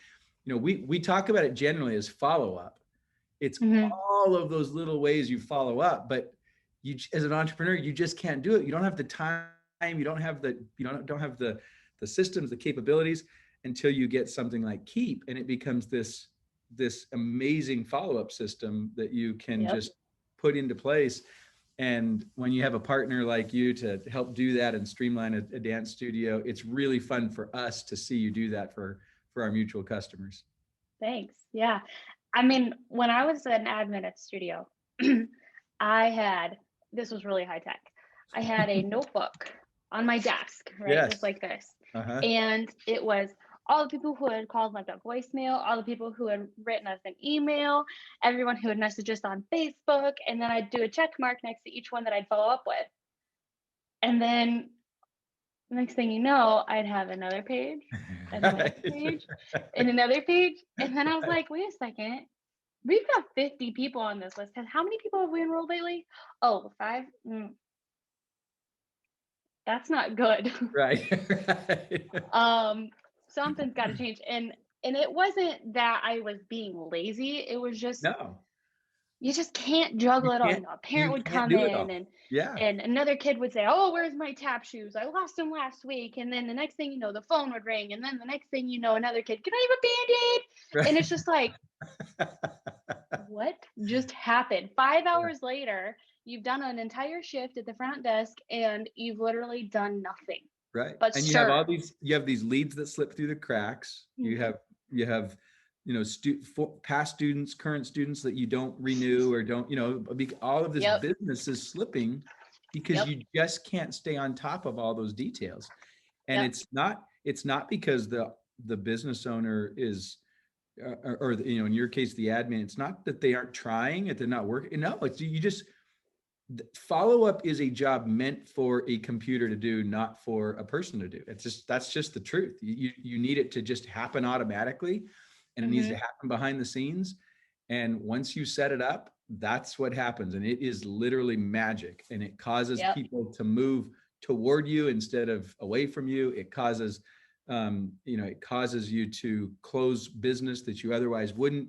We talk about it generally as follow-up. It's all of those little ways you follow up, but you, as an entrepreneur, you just can't do it. You don't have the time. You don't have the systems, the capabilities, until you get something like Keap, and it becomes this amazing follow-up system that you can just put into place. And when you have a partner like you to help do that and streamline a dance studio, it's really fun for us to see you do that for our mutual customers. Thanks. Yeah. I mean, when I was an admin at the studio, this was really high tech. I had a notebook on my desk, right? Just like this. And it was all the people who had called, left a voicemail, all the people who had written us an email, everyone who had messaged us on Facebook. And then I'd do a check mark next to each one that I'd follow up with. And then the next thing you know, I'd have another page, another page, and another page. And then I was like, wait a second. We've got 50 people on this list. How many people have we enrolled lately? Oh, 5. That's not good. Right. Something's got to change. And it wasn't that I was being lazy. It was just, you just can't juggle it all. A parent would come in and another kid would say, oh, where's my tap shoes? I lost them last week. And then the next thing you know, the phone would ring. And then the next thing you know, another kid, can I have a Band-Aid? And it's just like, what just happened? 5 hours later, you've done an entire shift at the front desk and you've literally done nothing. Right. But and you have these leads that slip through the cracks. You have past students, current students that you don't renew or don't, all of this business is slipping because you just can't stay on top of all those details. And it's not because the business owner is, in your case, the admin, it's not that they aren't trying, that they're not working. No, it's follow-up is a job meant for a computer to do, not for a person to do. That's just the truth. You need it to just happen automatically, and it needs to happen behind the scenes. And once you set it up, that's what happens. And it is literally magic. And it causes Yep. people to move toward you instead of away from you. It causes, it causes you to close business that you otherwise wouldn't.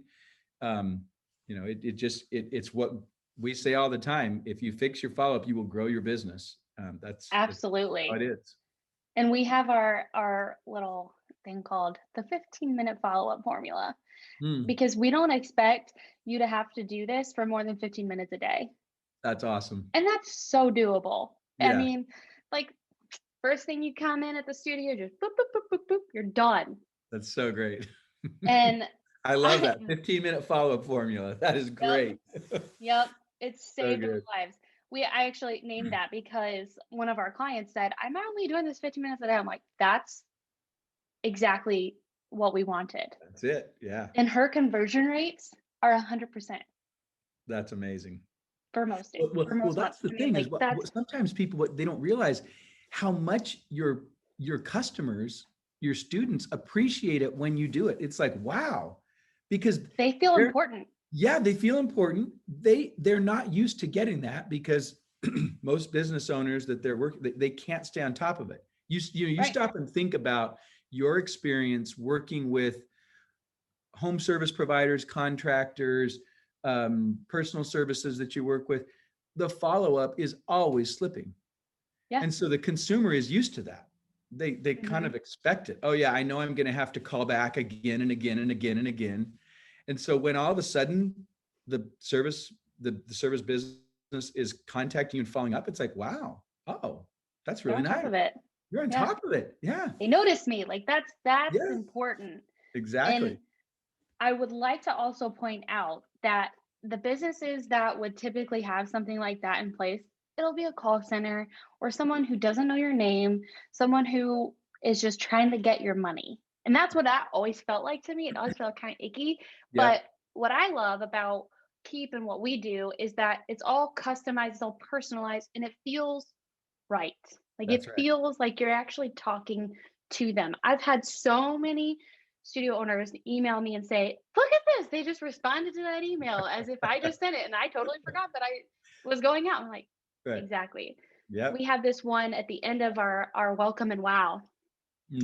It's what we say all the time. If you fix your follow-up, you will grow your business. That's Absolutely. how it is. And we have our little thing called the 15-minute follow-up formula, because we don't expect you to have to do this for more than 15 minutes a day. That's awesome. And that's so doable. Yeah. I mean, like, first thing you come in at the studio, just boop, boop, boop, boop, boop, you're done. That's so great. And I love that 15-minute follow-up formula. That is great. Yep. It's saved So our lives. I actually named that because one of our clients said, I'm only doing this 15 minutes a day. I'm like, that's exactly what we wanted. That's it. Yeah. And her conversion rates are 100%. That's amazing. For most days. Well, that's the thing is what sometimes people, what they don't realize how much your customers, your students appreciate it when you do it. It's like, wow, because they feel important. Yeah, they feel important. They're not used to getting that because most business owners that they're working, they can't stay on top of it. You right. Stop and think about your experience working with home service providers, contractors, personal services that you work with. The follow-up is always slipping. Yeah. And so the consumer is used to that. They kind of expect it. Oh yeah, I know I'm going to have to call back again and again and again and again. And so when all of a sudden the service business is contacting you and following up, it's like, wow, that's really nice. Of it. You're on top of it. Yeah. They notice me. Like that's important. Exactly. And I would like to also point out that the businesses that would typically have something like that in place, it'll be a call center or someone who doesn't know your name, someone who is just trying to get your money. And that's what that always felt like to me. It always felt kind of icky. Yeah. But what I love about Keap and what we do is that it's all customized, it's all personalized, and it feels right. Like it feels like you're actually talking to them. I've had so many studio owners email me and say, look at this. They just responded to that email as if I just sent it. And I totally forgot that I was going out. I'm like, exactly. Yeah. We have this one at the end of our welcome and wow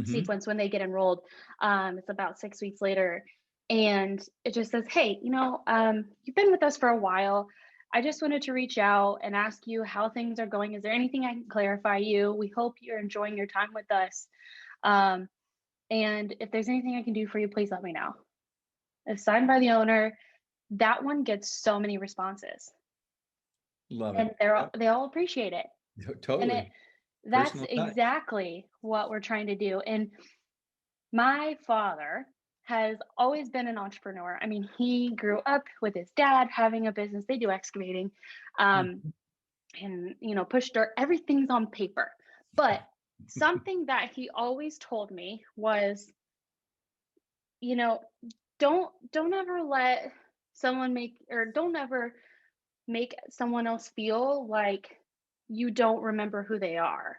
sequence when they get enrolled. It's about 6 weeks later. And it just says, hey, you've been with us for a while. I just wanted to reach out and ask you how things are going. Is there anything I can clarify you? We hope you're enjoying your time with us. And if there's anything I can do for you, please let me know. It's signed by the owner. That one gets so many responses. Love it. And they all appreciate it. Totally. And that's exactly what we're trying to do. And my father has always been an entrepreneur. I mean, he grew up with his dad having a business. They do excavating, and push dirt. Everything's on paper. But something that he always told me was, don't ever let someone don't ever make someone else feel like you don't remember who they are.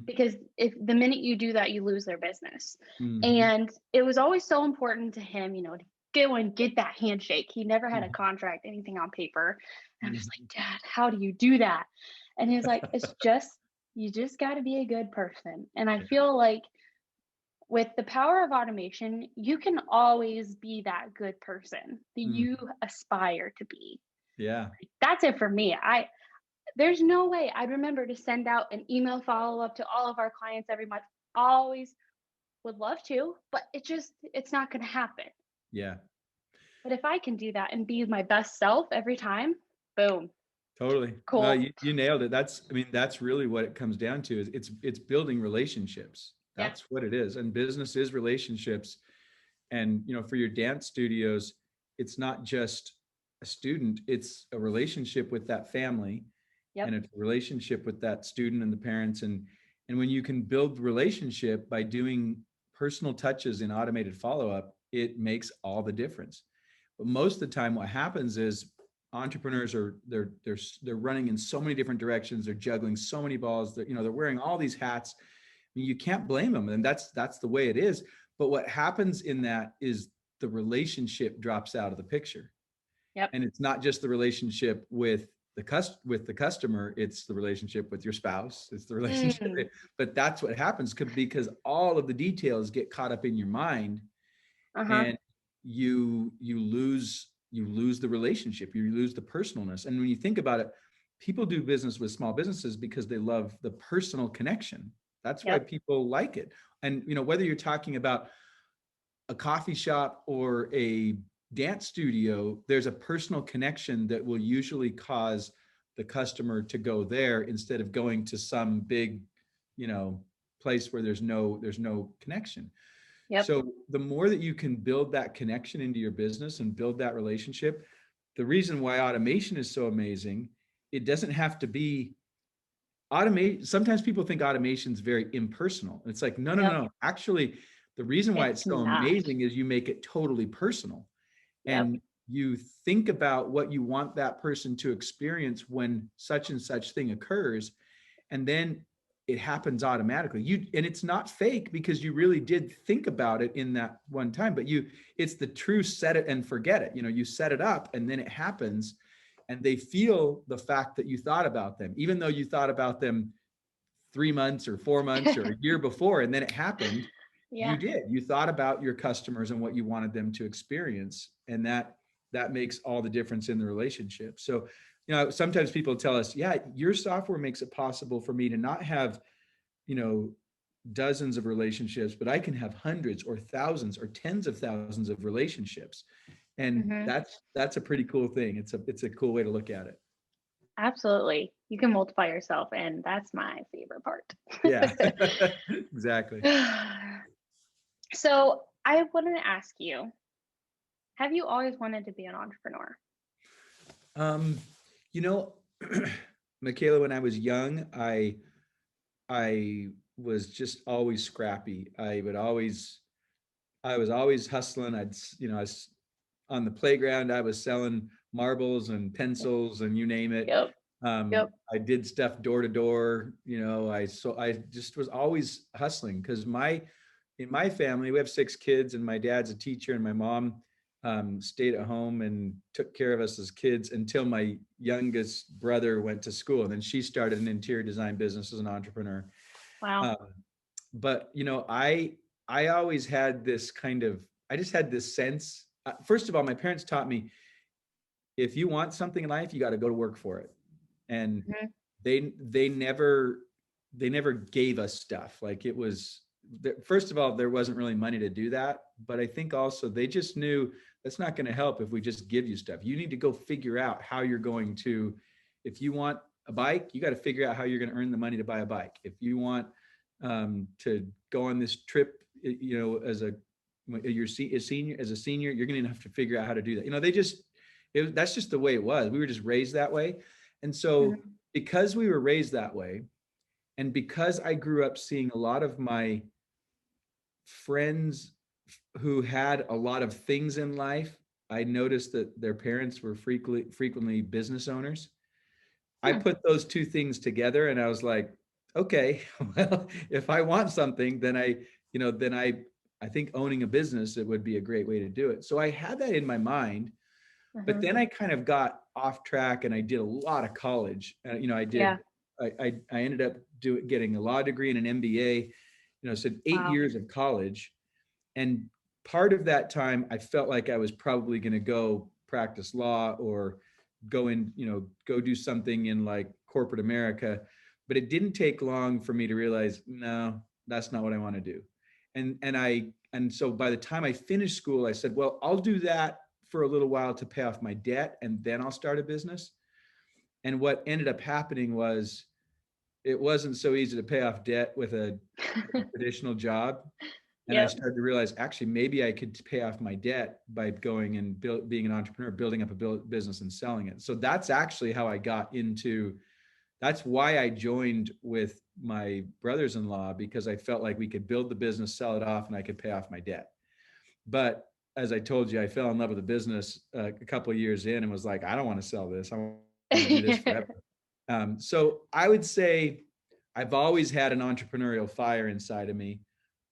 Because if the minute you do that, you lose their business. And it was always so important to him, to go and get that handshake. He never had a contract, anything on paper. And I'm just like, Dad, how do you do that? And he's like, you just got to be a good person. And I feel like with the power of automation, you can always be that good person that you aspire to be. Yeah. That's it for me. There's no way I'd remember to send out an email follow-up to all of our clients every month. Always would love to, but it's not going to happen. Yeah. But if I can do that and be my best self every time, boom. Totally. Cool. No, you nailed it. That's really what it comes down to is it's building relationships. That's what it is. And business is relationships. And, for your dance studios, it's not just a student, it's a relationship with that family. Yep. And it's a relationship with that student and the parents. And when you can build relationship by doing personal touches in automated follow-up, it makes all the difference. But most of the time what happens is entrepreneurs are they're running in so many different directions. They're juggling so many balls. They're wearing all these hats. I mean, you can't blame them, and that's the way it is. But what happens in that is the relationship drops out of the picture, Yep. and it's not just the relationship with the customer. It's the relationship with your spouse. It's the relationship. Mm. But that's what happens because all of the details get caught up in your mind, Uh-huh. and you lose the relationship, you lose the personalness. And when you think about it, people do business with small businesses because they love the personal connection. That's why Yep. people like it. And whether you're talking about a coffee shop or a dance studio, there's a personal connection that will usually cause the customer to go there instead of going to some big place where there's no connection. Yep. So the more that you can build that connection into your business and build that relationship, the reason why automation is so amazing, it doesn't have to be automate. Sometimes people think automation is very impersonal. It's like, no, no, Yep. no. Actually, the reason why It's it's so not. amazing is you make it totally personal. Yep. And you think about what you want that person to experience when such and such thing occurs. And then it happens automatically. And it's not fake because you really did think about it in that one time, but it's the true set it and forget it. You set it up and then it happens, and they feel the fact that you thought about them, even though you thought about them 3 months or 4 months or a year before, and then it happened. Yeah. You thought about your customers and what you wanted them to experience. And that makes all the difference in the relationship. So, sometimes people tell us, yeah, your software makes it possible for me to not have, you know, dozens of relationships, but I can have hundreds or thousands or tens of thousands of relationships. And Hmm. that's a pretty cool thing. It's a cool way to look at it. Absolutely. You can multiply yourself, and that's my favorite part. Yeah, exactly. So I wanted to ask you, have you always wanted to be an entrepreneur? Um, you know, Michaela, when I was young, I was just always scrappy. I was always hustling. I was on the playground. I was selling marbles and pencils and you name it. Yep. Yep. I did stuff door to door. I just was always hustling because in my family we have 6 kids and my dad's a teacher and my mom stayed at home and took care of us as kids until my youngest brother went to school, and then she started an interior design business as an entrepreneur. Wow. Um, but I always had this I just had this sense. First of all, my parents taught me if you want something in life, you got to go to work for it, and Mhm. they never gave us stuff. Like it was, first of all, there wasn't really money to do that, but I think also they just knew that's not going to help if we just give you stuff. You need to go figure out how you're going to, if you want a bike, you got to figure out how you're going to earn the money to buy a bike. If you want to go on this trip, as a senior, you're going to have to figure out how to do that. That's just the way it was. We were just raised that way. And so Mhm. because we were raised that way, and because I grew up seeing a lot of my friends who had a lot of things in life, I noticed that their parents were frequently business owners. I Hmm. put those two things together and I was like, okay, well, if I want something, then I think owning a business, it would be a great way to do it. So I had that in my mind, but Mhm. then I kind of got off track and I did a lot of college. Yeah. I ended up getting a law degree and an MBA, so 8 Wow. years of college. And part of that time, I felt like I was probably going to go practice law or go do something in like corporate America. But it didn't take long for me to realize, no, that's not what I want to do. And so by the time I finished school, I said, well, I'll do that for a little while to pay off my debt, and then I'll start a business. And what ended up happening was it wasn't so easy to pay off debt with a traditional job. And I Yep. started to realize actually maybe I could pay off my debt by going and being an entrepreneur, building up a business and selling it. So that's actually how I got into. That's why I joined with my brothers-in-law, because I felt like we could build the business, sell it off, and I could pay off my debt. But as I told you, I fell in love with the business a couple of years in and was like, I don't want to sell this. I want to do this forever. So I would say I've always had an entrepreneurial fire inside of me.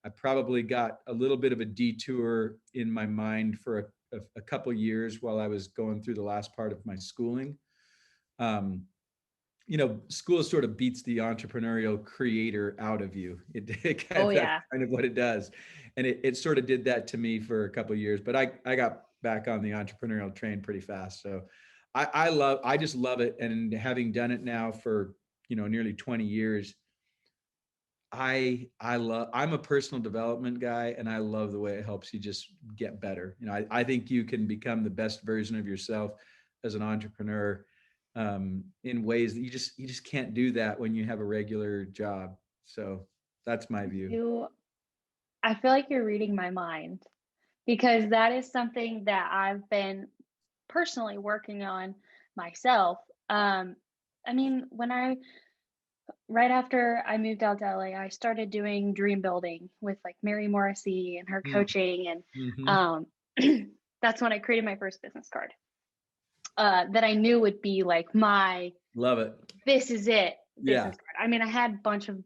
I probably got a little bit of a detour in my mind for a couple of years while I was going through the last part of my schooling. Um, School sort of beats the entrepreneurial creator out of you. Oh That's yeah. kind of what it does. And it sort of did that to me for a couple of years, but I got back on the entrepreneurial train pretty fast. So I just love it. And having done it now for, nearly 20 years, I'm a personal development guy, and I love the way it helps you just get better. I think you can become the best version of yourself as an entrepreneur, in ways that you just can't do that when you have a regular job. So that's my view. You, I feel like you're reading my mind because that is something that I've been personally working on myself. I mean, right after I moved out to LA, I started doing dream building with like Mary Morrissey and her coaching. And Mm-hmm. that's when I created my first business card that I knew would be like Love it. this is it Yeah. business card. I mean, I had a bunch of,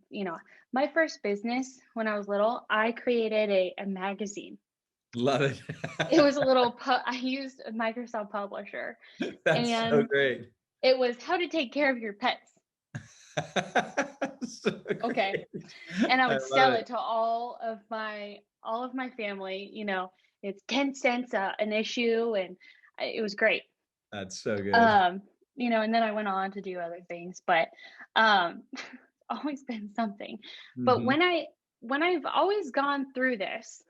my first business when I was little, I created a magazine. Love it. It was I used a Microsoft Publisher, That's so and great. it was how to take care of your pets. So Okay. great. And I I would love sell it. it to all of my family, it's 10 cents an issue, and it was great. That's so good. Um, and then I went on to do other things, but always been something. But Mm-hmm. when I've always gone through this,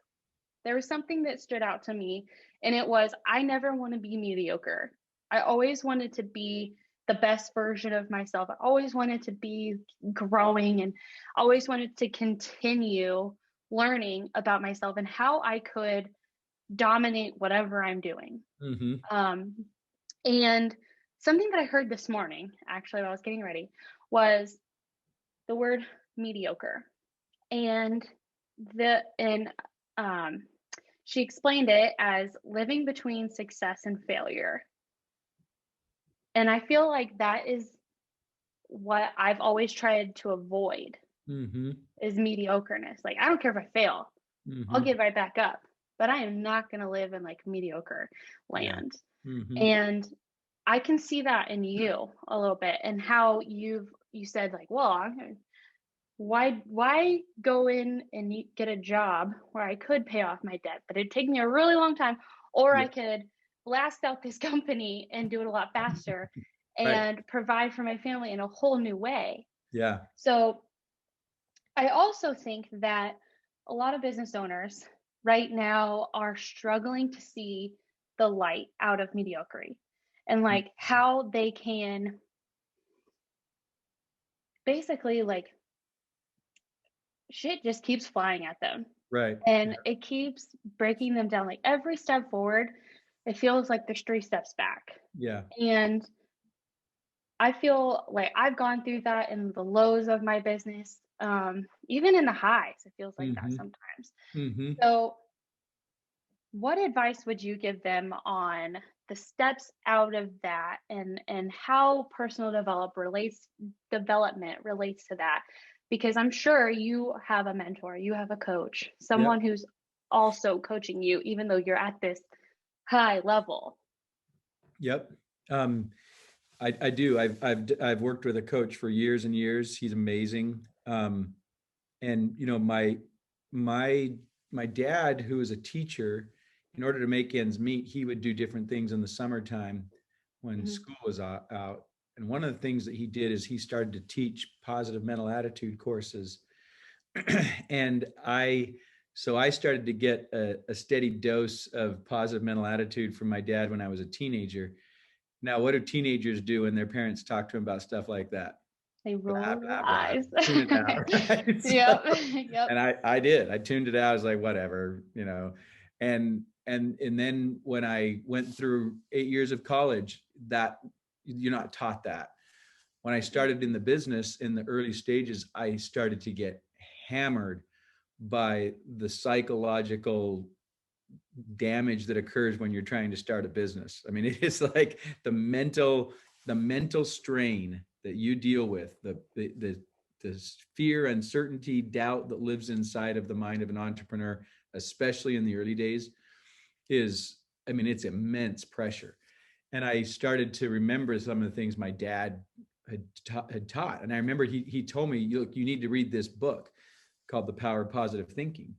there was something that stood out to me, and it was I never want to be mediocre. I always wanted to be the best version of myself. I always wanted to be growing, and always wanted to continue learning about myself and how I could dominate whatever I'm doing. Mm-hmm. Um, and something that I heard this morning, actually, while I was getting ready, was the word mediocre. And the and she explained it as living between success and failure. And I feel like that is what I've always tried to avoid Mm-hmm. is mediocreness. Like, I don't care if I fail, I'll Mm-hmm. get right back up, but I am not going to live in like mediocre Yeah. land. Mm-hmm. And I can see that in you a little bit, and how you said like, well, why go in and get a job where I could pay off my debt, but it'd take me a really long time, or Yeah. I could blast out this company and do it a lot faster Right. and provide for my family in a whole new way. Yeah. So I also think that a lot of business owners right now are struggling to see the light out of mediocrity, and like how they can basically like shit just keeps flying at them, Right. and it keeps breaking them down. Like every step forward, it feels like there's 3 steps back. Yeah. And I feel like I've gone through that in the lows of my business, even in the highs. It feels like that Mm-hmm. sometimes. Mm-hmm. So, what advice would you give them on the steps out of that, and how personal development relates to that? Because I'm sure you have a mentor, you have a coach, Yep. someone who's also coaching you, even though you're at this high level. Yep. Um, I do. I've worked with a coach for years and years. He's amazing. And my my dad, who was a teacher, in order to make ends meet, he would do different things in the summertime when Mhm. school was out. And one of the things that he did is he started to teach positive mental attitude courses. And I started to get a steady dose of positive mental attitude from my dad when I was a teenager. Now, what do teenagers do when their parents talk to them about stuff like that? They Blah, roll their blah, blah. eyes. Tune it out, right? Yep. And Yep. I did. I tuned it out. I was like, whatever, And then when I went through 8 years of college, that you're not taught that. When I started in the business in the early stages, I started to get hammered by the psychological damage that occurs when you're trying to start a business. I mean, it is like the mental strain that you deal with, the fear, uncertainty, doubt that lives inside of the mind of an entrepreneur, especially in the early days, is, I mean, it's immense pressure. And I started to remember some of the things my dad had taught. And I remember he told me, look, you need to read this book called The Power of Positive Thinking.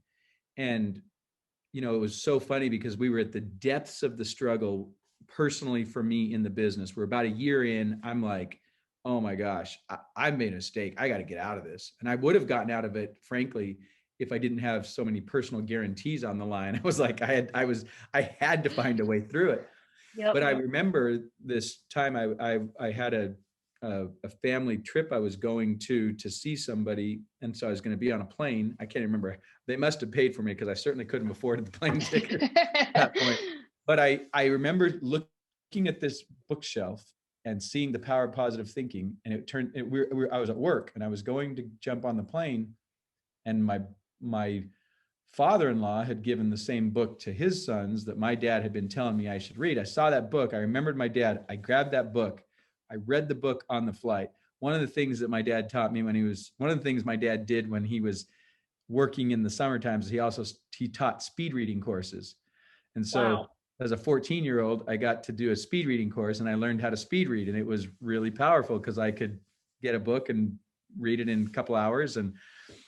And, you know, it was so funny because we were at the depths of the struggle personally for me in the business. We're about a year in. I'm like, oh my gosh, I made a mistake. I got to get out of this. And I would have gotten out of it, frankly, if I didn't have so many personal guarantees on the line. I was like, I had to find a way through it. Yep. But I remember this time I had a family trip I was going to see somebody. And so I was going to be on a plane. I can't remember. They must have paid for me because I certainly couldn't afford the plane ticket at that point. But I remember looking at this bookshelf and seeing The Power of Positive Thinking. And I was at work and I was going to jump on the plane, and my father-in-law had given the same book to his sons that my dad had been telling me I should read. I saw that book. I remembered my dad. I grabbed that book. I read the book on the flight. One of the things that my dad taught me one of the things my dad did when he was working in the summer times, he taught speed reading courses. And so as a 14-year-old, I got to do a speed reading course and I learned how to speed read. And it was really powerful because I could get a book and read it in a couple hours. And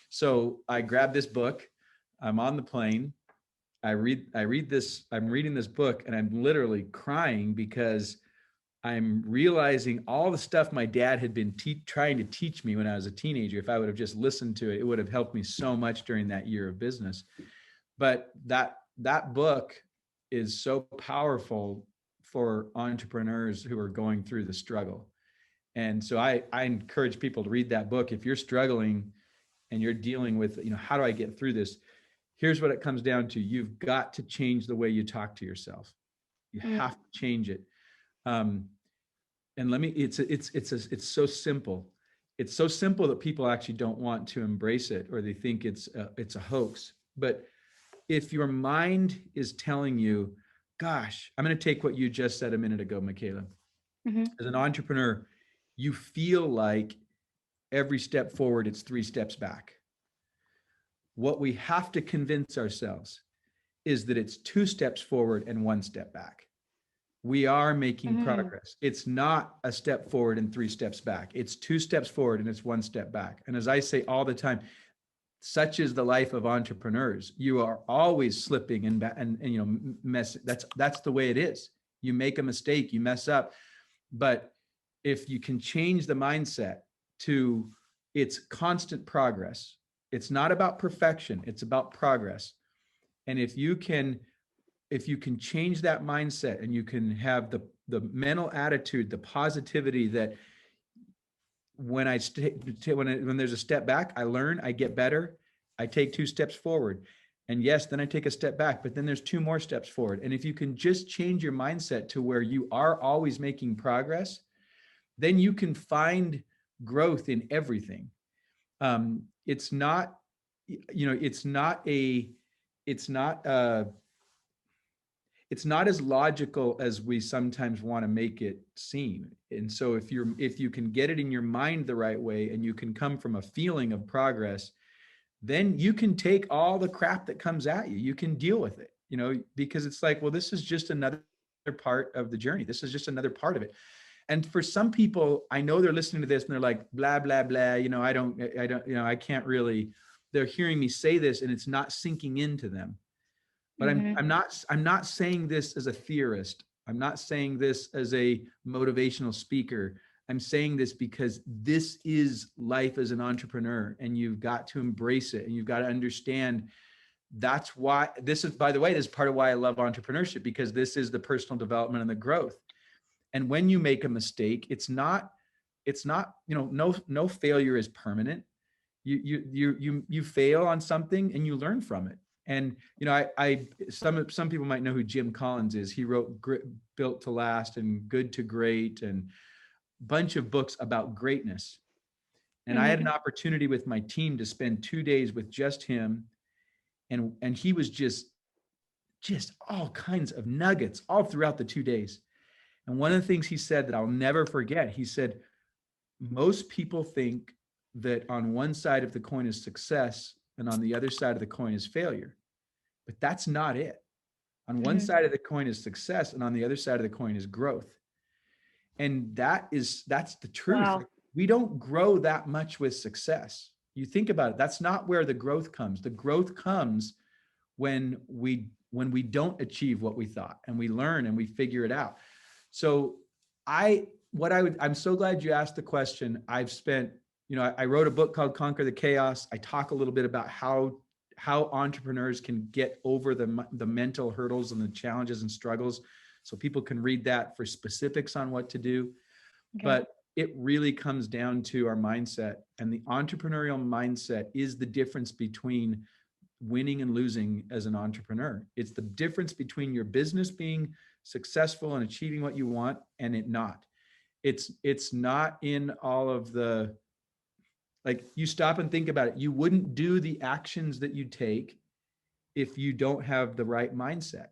so I grabbed this book. I'm on the plane. I'm reading this book and I'm literally crying because I'm realizing all the stuff my dad had been trying to teach me when I was a teenager. If I would have just listened to it, it would have helped me so much during that year of business. But that book is so powerful for entrepreneurs who are going through the struggle. And so I encourage people to read that book. If you're struggling and you're dealing with, you know, how do I get through this? Here's what it comes down to. You've got to change the way you talk to yourself. You have to change it. And it's so simple. It's so simple that people actually don't want to embrace it, or they think it's a hoax. But if your mind is telling you, gosh, I'm going to take what you just said a minute ago, Michaela. As an entrepreneur, you feel like every step forward, it's 3 steps back. What we have to convince ourselves is that it's 2 steps forward and 1 step back. We are making progress. It's not a step forward and 3 steps back. It's 2 steps forward and it's 1 step back. And as I say all the time, such is the life of entrepreneurs. You are always slipping and you know, mess. That's the way it is. You make a mistake, you mess up. But if you can change the mindset to it's constant progress, it's not about perfection, it's about progress. And if you can change that mindset and you can have the mental attitude, the positivity that when there's a step back, I learn, I get better, I take 2 steps forward. And yes, then I take a step back, but then there's 2 more steps forward. And if you can just change your mindset to where you are always making progress, then you can find growth in everything. It's not, you know, it's not as logical as we sometimes want to make it seem. And so if you can get it in your mind the right way and you can come from a feeling of progress, then you can take all the crap that comes at you. You can deal with it, you know, because it's like, well, this is just another part of the journey. This is just another part of it. And for some people, I know they're listening to this and they're like, blah, blah, blah, you know, I don't, you know, I can't really, they're hearing me say this and it's not sinking into them. But I'm not saying this as a theorist. I'm not saying this as a motivational speaker. I'm saying this because this is life as an entrepreneur, and you've got to embrace it, and you've got to understand that's why this is, by the way, this is part of why I love entrepreneurship, because this is the personal development and the growth. And when you make a mistake, it's not, you know, no failure is permanent. You fail on something and you learn from it. And, you know, some people might know who Jim Collins is. He wrote Built to Last and Good to Great and a bunch of books about greatness. And I had an opportunity with my team to spend 2 days with just him. And he was just just all kinds of nuggets all throughout the 2 days. And one of the things he said that I'll never forget, he said, most people think that on one side of the coin is success and on the other side of the coin is failure. But that's not it. On one side of the coin is success and on the other side of the coin is growth. And that's the truth. Wow. Like, we don't grow that much with success. You think about it, that's not where the growth comes. The growth comes when we don't achieve what we thought, and we learn and we figure it out. So I'm so glad you asked the question. I've spent, I wrote a book called Conquer the Chaos. I talk a little bit about how entrepreneurs can get over the mental hurdles and the challenges and struggles. So people can read that for specifics on what to do. Okay. But it really comes down to our mindset, and the entrepreneurial mindset is the difference between winning and losing as an entrepreneur. It's the difference between your business being successful and achieving what you want and it not. It's not in all of the, like, you stop and think about it. You wouldn't do the actions that you take if you don't have the right mindset.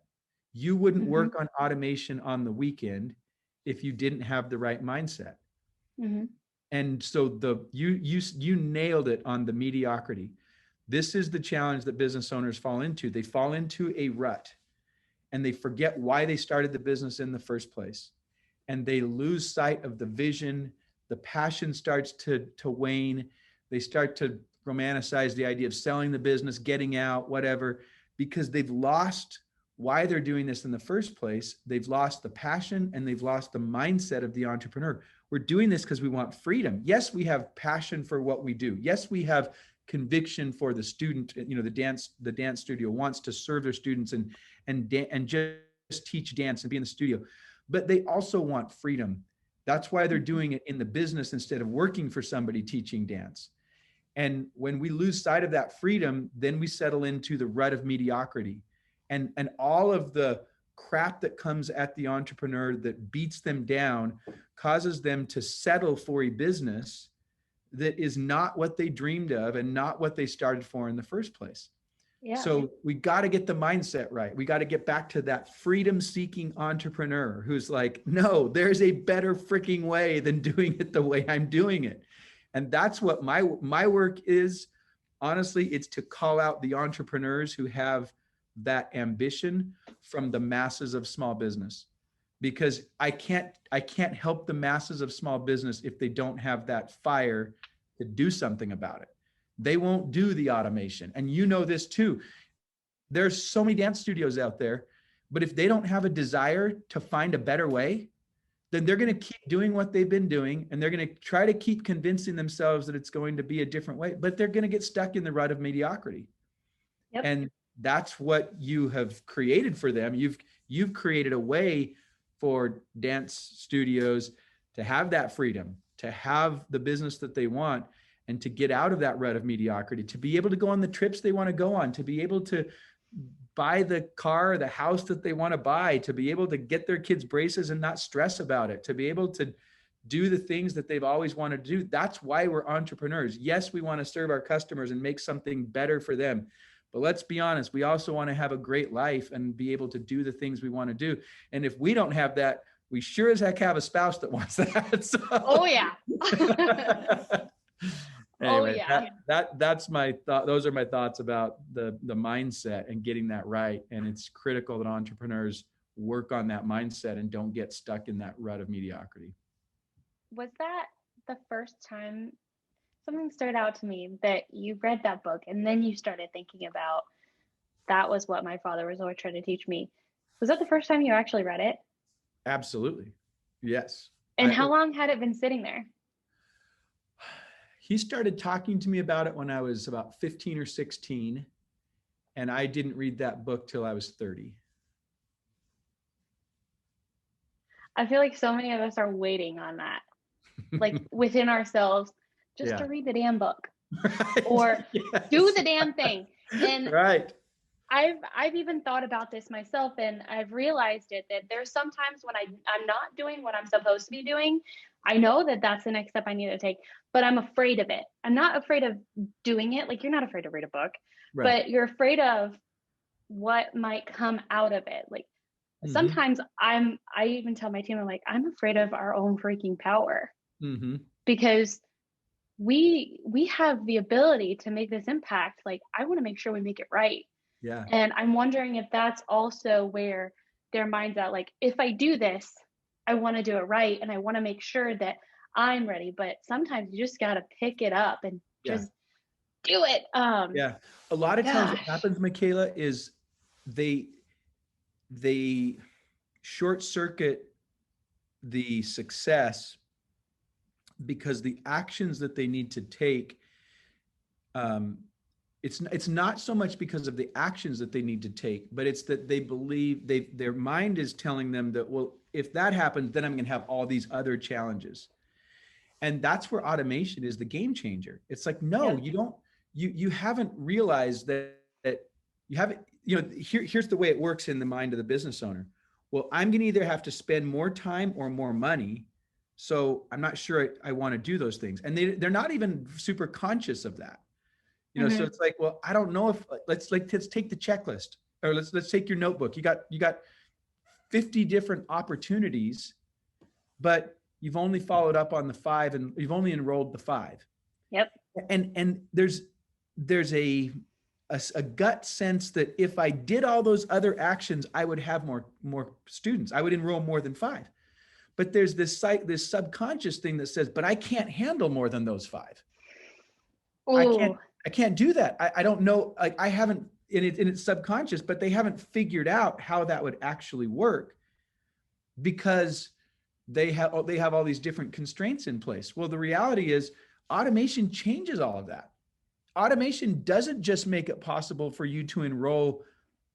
You wouldn't work on automation on the weekend if you didn't have the right mindset. And so you nailed it on the mediocrity. This is the challenge that business owners fall into. They fall into a rut and they forget why they started the business in the first place. And they lose sight of the vision. The passion starts to wane. They start to romanticize the idea of selling the business, getting out, whatever, because they've lost why they're doing this in the first place. They've lost the passion and they've lost the mindset of the entrepreneur. We're doing this because we want freedom. Yes, we have passion for what we do. Yes, we have conviction for the student. The dance studio wants to serve their students and just teach dance and be in the studio, but they also want freedom. That's why they're doing it in the business instead of working for somebody teaching dance. And when we lose sight of that freedom, then we settle into the rut of mediocrity, and all of the crap that comes at the entrepreneur that beats them down causes them to settle for a business that is not what they dreamed of and not what they started for in the first place. Yeah. So we got to get the mindset right. We got to get back to that freedom-seeking entrepreneur who's like, no, there's a better freaking way than doing it the way I'm doing it. And that's what my work is. Honestly, it's to call out the entrepreneurs who have that ambition from the masses of small business, because I can't help the masses of small business if they don't have that fire to do something about it. They won't do the automation. And you know this too. There's so many dance studios out there, but if they don't have a desire to find a better way, then they're going to keep doing what they've been doing. And they're going to try to keep convincing themselves that it's going to be a different way, but they're going to get stuck in the rut of mediocrity. Yep. And that's what you have created for them. You've created a way for dance studios to have that freedom, to have the business that they want, and to get out of that rut of mediocrity, to be able to go on the trips they want to go on, to be able to buy the car, the house that they want to buy, to be able to get their kids braces and not stress about it, to be able to do the things that they've always wanted to do. That's why we're entrepreneurs. Yes, we want to serve our customers and make something better for them. But let's be honest, we also want to have a great life and be able to do the things we want to do. And if we don't have that, we sure as heck have a spouse that wants that. So. Oh, yeah. Anyway, that's my thought. Those are my thoughts about the mindset and getting that right. And it's critical that entrepreneurs work on that mindset and don't get stuck in that rut of mediocrity. Was that the first time something stood out to me that you read that book and then you started thinking about, that was what my father was always trying to teach me? Was that the first time you actually read it? Absolutely. Yes. And how long had it been sitting there? He started talking to me about it when I was about 15 or 16, and I didn't read that book till I was 30. I feel like so many of us are waiting on that, like within ourselves, just to read the damn book. Right. Or do the damn thing. And right. I've even thought about this myself, and I've realized it, that there's sometimes when I'm not doing what I'm supposed to be doing. I know that that's the next step I need to take, but I'm afraid of it. I'm not afraid of doing it. Like, you're not afraid to read a book, right, but you're afraid of what might come out of it. Like Mm-hmm. sometimes I even tell my team, I'm like, I'm afraid of our own freaking power Mm-hmm. because we have the ability to make this impact. Like I want to make sure we make it right. Yeah. And I'm wondering if that's also where their mind's at. Like, if I do this, I want to do it right. And I want to make sure that I'm ready. But sometimes you just got to pick it up and Yeah. just do it. Yeah. A lot of times what Gosh. happens, Michaela, is they they short circuit the success because the actions that they need to take, um, it's not so much because of the actions that they need to take, but it's that they believe their mind is telling them that, well, if that happens, then I'm going to have all these other challenges. And that's where automation is the game changer. It's like, no, Yep. you don't, you haven't realized that you haven't, here's the way it works in the mind of the business owner. Well, I'm going to either have to spend more time or more money. So I'm not sure I want to do those things. And they're not even super conscious of that. So Hmm. it's like, well, I don't know if let's take the checklist, or let's take your notebook. You got 50 different opportunities, but you've only followed up on the 5 and you've only enrolled the 5. Yep. And there's a gut sense that if I did all those other actions, I would have more students. I would enroll more than 5. But there's this subconscious thing that says, but I can't handle more than those 5. I can't Oh. I can't do that. I don't know. Like I haven't in it's subconscious, but they haven't figured out how that would actually work because they have all these different constraints in place. Well, the reality is automation changes all of that. Automation doesn't just make it possible for you to enroll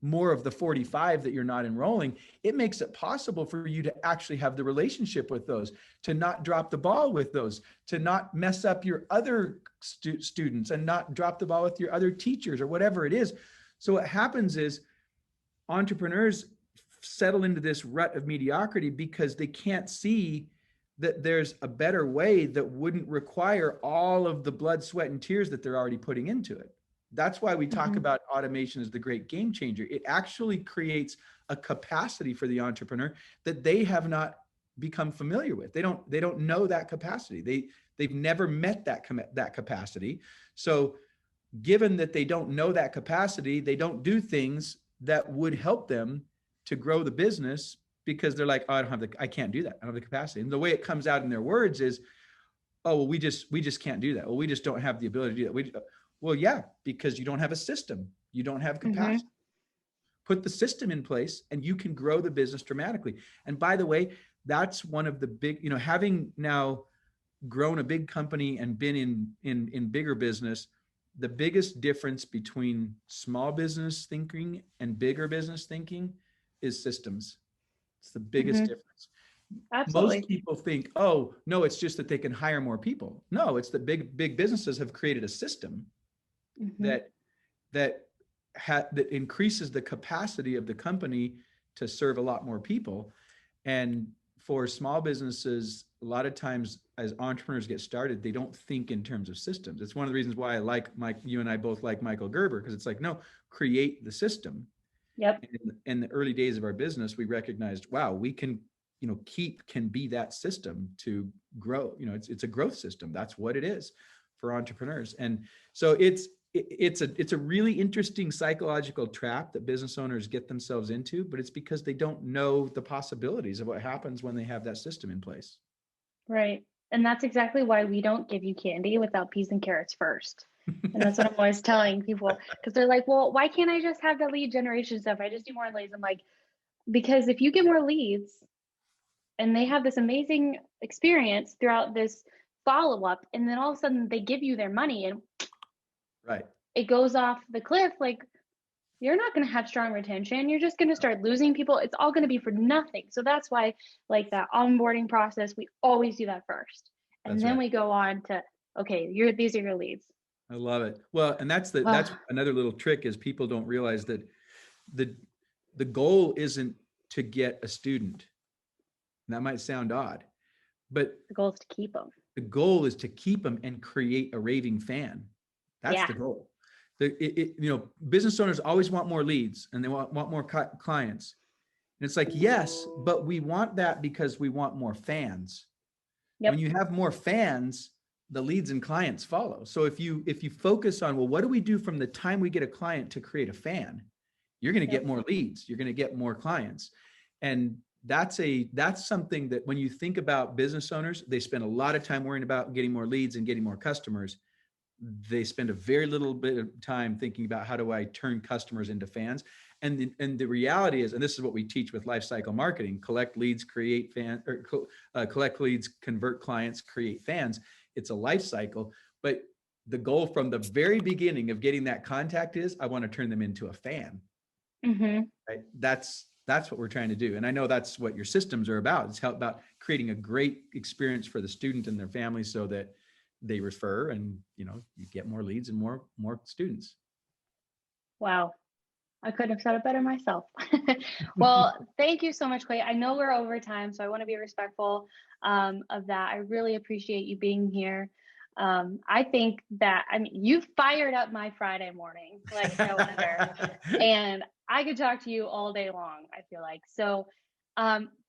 more of the 45 that you're not enrolling. It makes it possible for you to actually have the relationship with those, to not drop the ball with those, to not mess up your other students and not drop the ball with your other teachers or whatever it is. So what happens is entrepreneurs settle into this rut of mediocrity because they can't see that there's a better way that wouldn't require all of the blood, sweat, and tears that they're already putting into it. That's why we talk Hmm. about automation as the great game changer. It actually creates a capacity for the entrepreneur that they have not become familiar with. They don't know that capacity. They've never met that capacity. So given that they don't know that capacity, they don't do things that would help them to grow the business because they're like, oh, I can't do that. I don't have the capacity. And the way it comes out in their words is, oh, well, we just can't do that. Well, we just don't have the ability to do that. Well, yeah, because you don't have a system. You don't have Hmm. capacity. Put the system in place and you can grow the business dramatically. And by the way, that's one of the big, having now grown a big company and been in bigger business, the biggest difference between small business thinking and bigger business thinking is systems. It's the biggest Hmm. difference. Most Absolutely. people think, oh, no, it's just that they can hire more people. No, it's that big businesses have created a system Hmm. that that that increases the capacity of the company to serve a lot more people. And for small businesses, a lot of times as entrepreneurs get started, they don't think in terms of systems. It's one of the reasons why I like Mike, you and I both like Michael Gerber, because it's like, no, create the system. Yep. In the early days of our business, we recognized, wow, we can, Keap can be that system to grow. It's a growth system. That's what it is for entrepreneurs. And so it's a really interesting psychological trap that business owners get themselves into, but it's because they don't know the possibilities of what happens when they have that system in place. Right. And that's exactly why we don't give you candy without peas and carrots first. And that's what I'm always telling people because they're like, well, why can't I just have the lead generation stuff? I just do more leads. I'm like, because if you get more leads and they have this amazing experience throughout this follow up, and then all of a sudden they give you their money and Right. it goes off the cliff, like you're not going to have strong retention. You're just going to start losing people. It's all going to be for nothing. So that's why, like that onboarding process, we always do that first. And That's then right. we go on to, okay, these are your leads. I love it. Well, and that's Ah, another little trick is people don't realize that the the goal isn't to get a student. And that might sound odd, but the goal is to keep them. the goal is to keep them and create a raving fan. That's Yeah. the goal. Business owners always want more leads and they want more clients. And it's like, yes, but we want that because we want more fans. Yep. When you have more fans, the leads and clients follow. So if you focus on, well, what do we do from the time we get a client to create a fan? You're going to get more leads. You're going to get more clients. And that's something that when you think about business owners, they spend a lot of time worrying about getting more leads and getting more customers. They spend a very little bit of time thinking about how do I turn customers into fans. And the reality is, and this is what we teach with life cycle marketing: collect leads, create fans, or collect leads, convert clients, create fans. It's a life cycle, but the goal from the very beginning of getting that contact is, I want to turn them into a fan. Mm-hmm. Right? That's what we're trying to do. And I know that's what your systems are about. It's about creating a great experience for the student and their family so that they refer and, you get more leads and more students. Wow. I couldn't have said it better myself. Well, thank you so much, Clay. I know we're over time, so I want to be respectful of that. I really appreciate you being here. I think that, you fired up my Friday morning like no other. And I could talk to you all day long, I feel like. So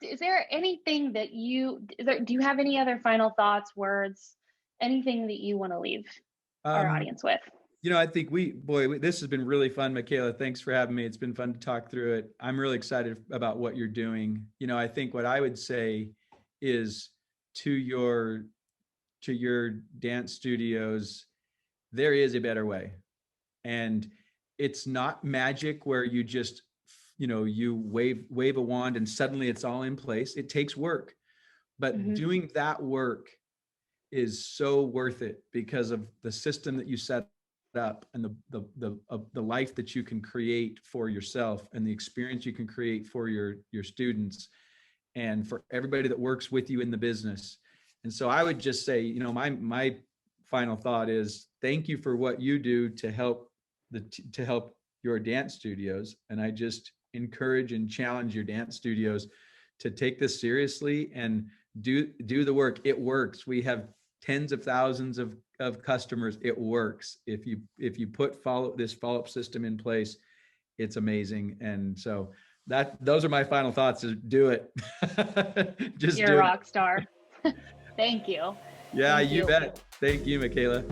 is there anything that do you have any other final thoughts, words, anything that you want to leave our audience with? I think this has been really fun, Michaela. Thanks for having me. It's been fun to talk through it. I'm really excited about what you're doing. I think what I would say is to your dance studios, there is a better way. And it's not magic where you just, you wave a wand and suddenly it's all in place. It takes work, but doing that work is so worth it because of the system that you set up and the life that you can create for yourself and the experience you can create for your students and for everybody that works with you in the business. And so I would just say, my final thought is thank you for what you do to help your dance studios. And I just encourage and challenge your dance studios to take this seriously and do the work. It works. We have tens of thousands of customers. It works. If you this follow-up system in place, it's amazing. And so those are my final thoughts, is do it. You're a rock star. Thank you. Yeah, you bet. Thank you, Michaela.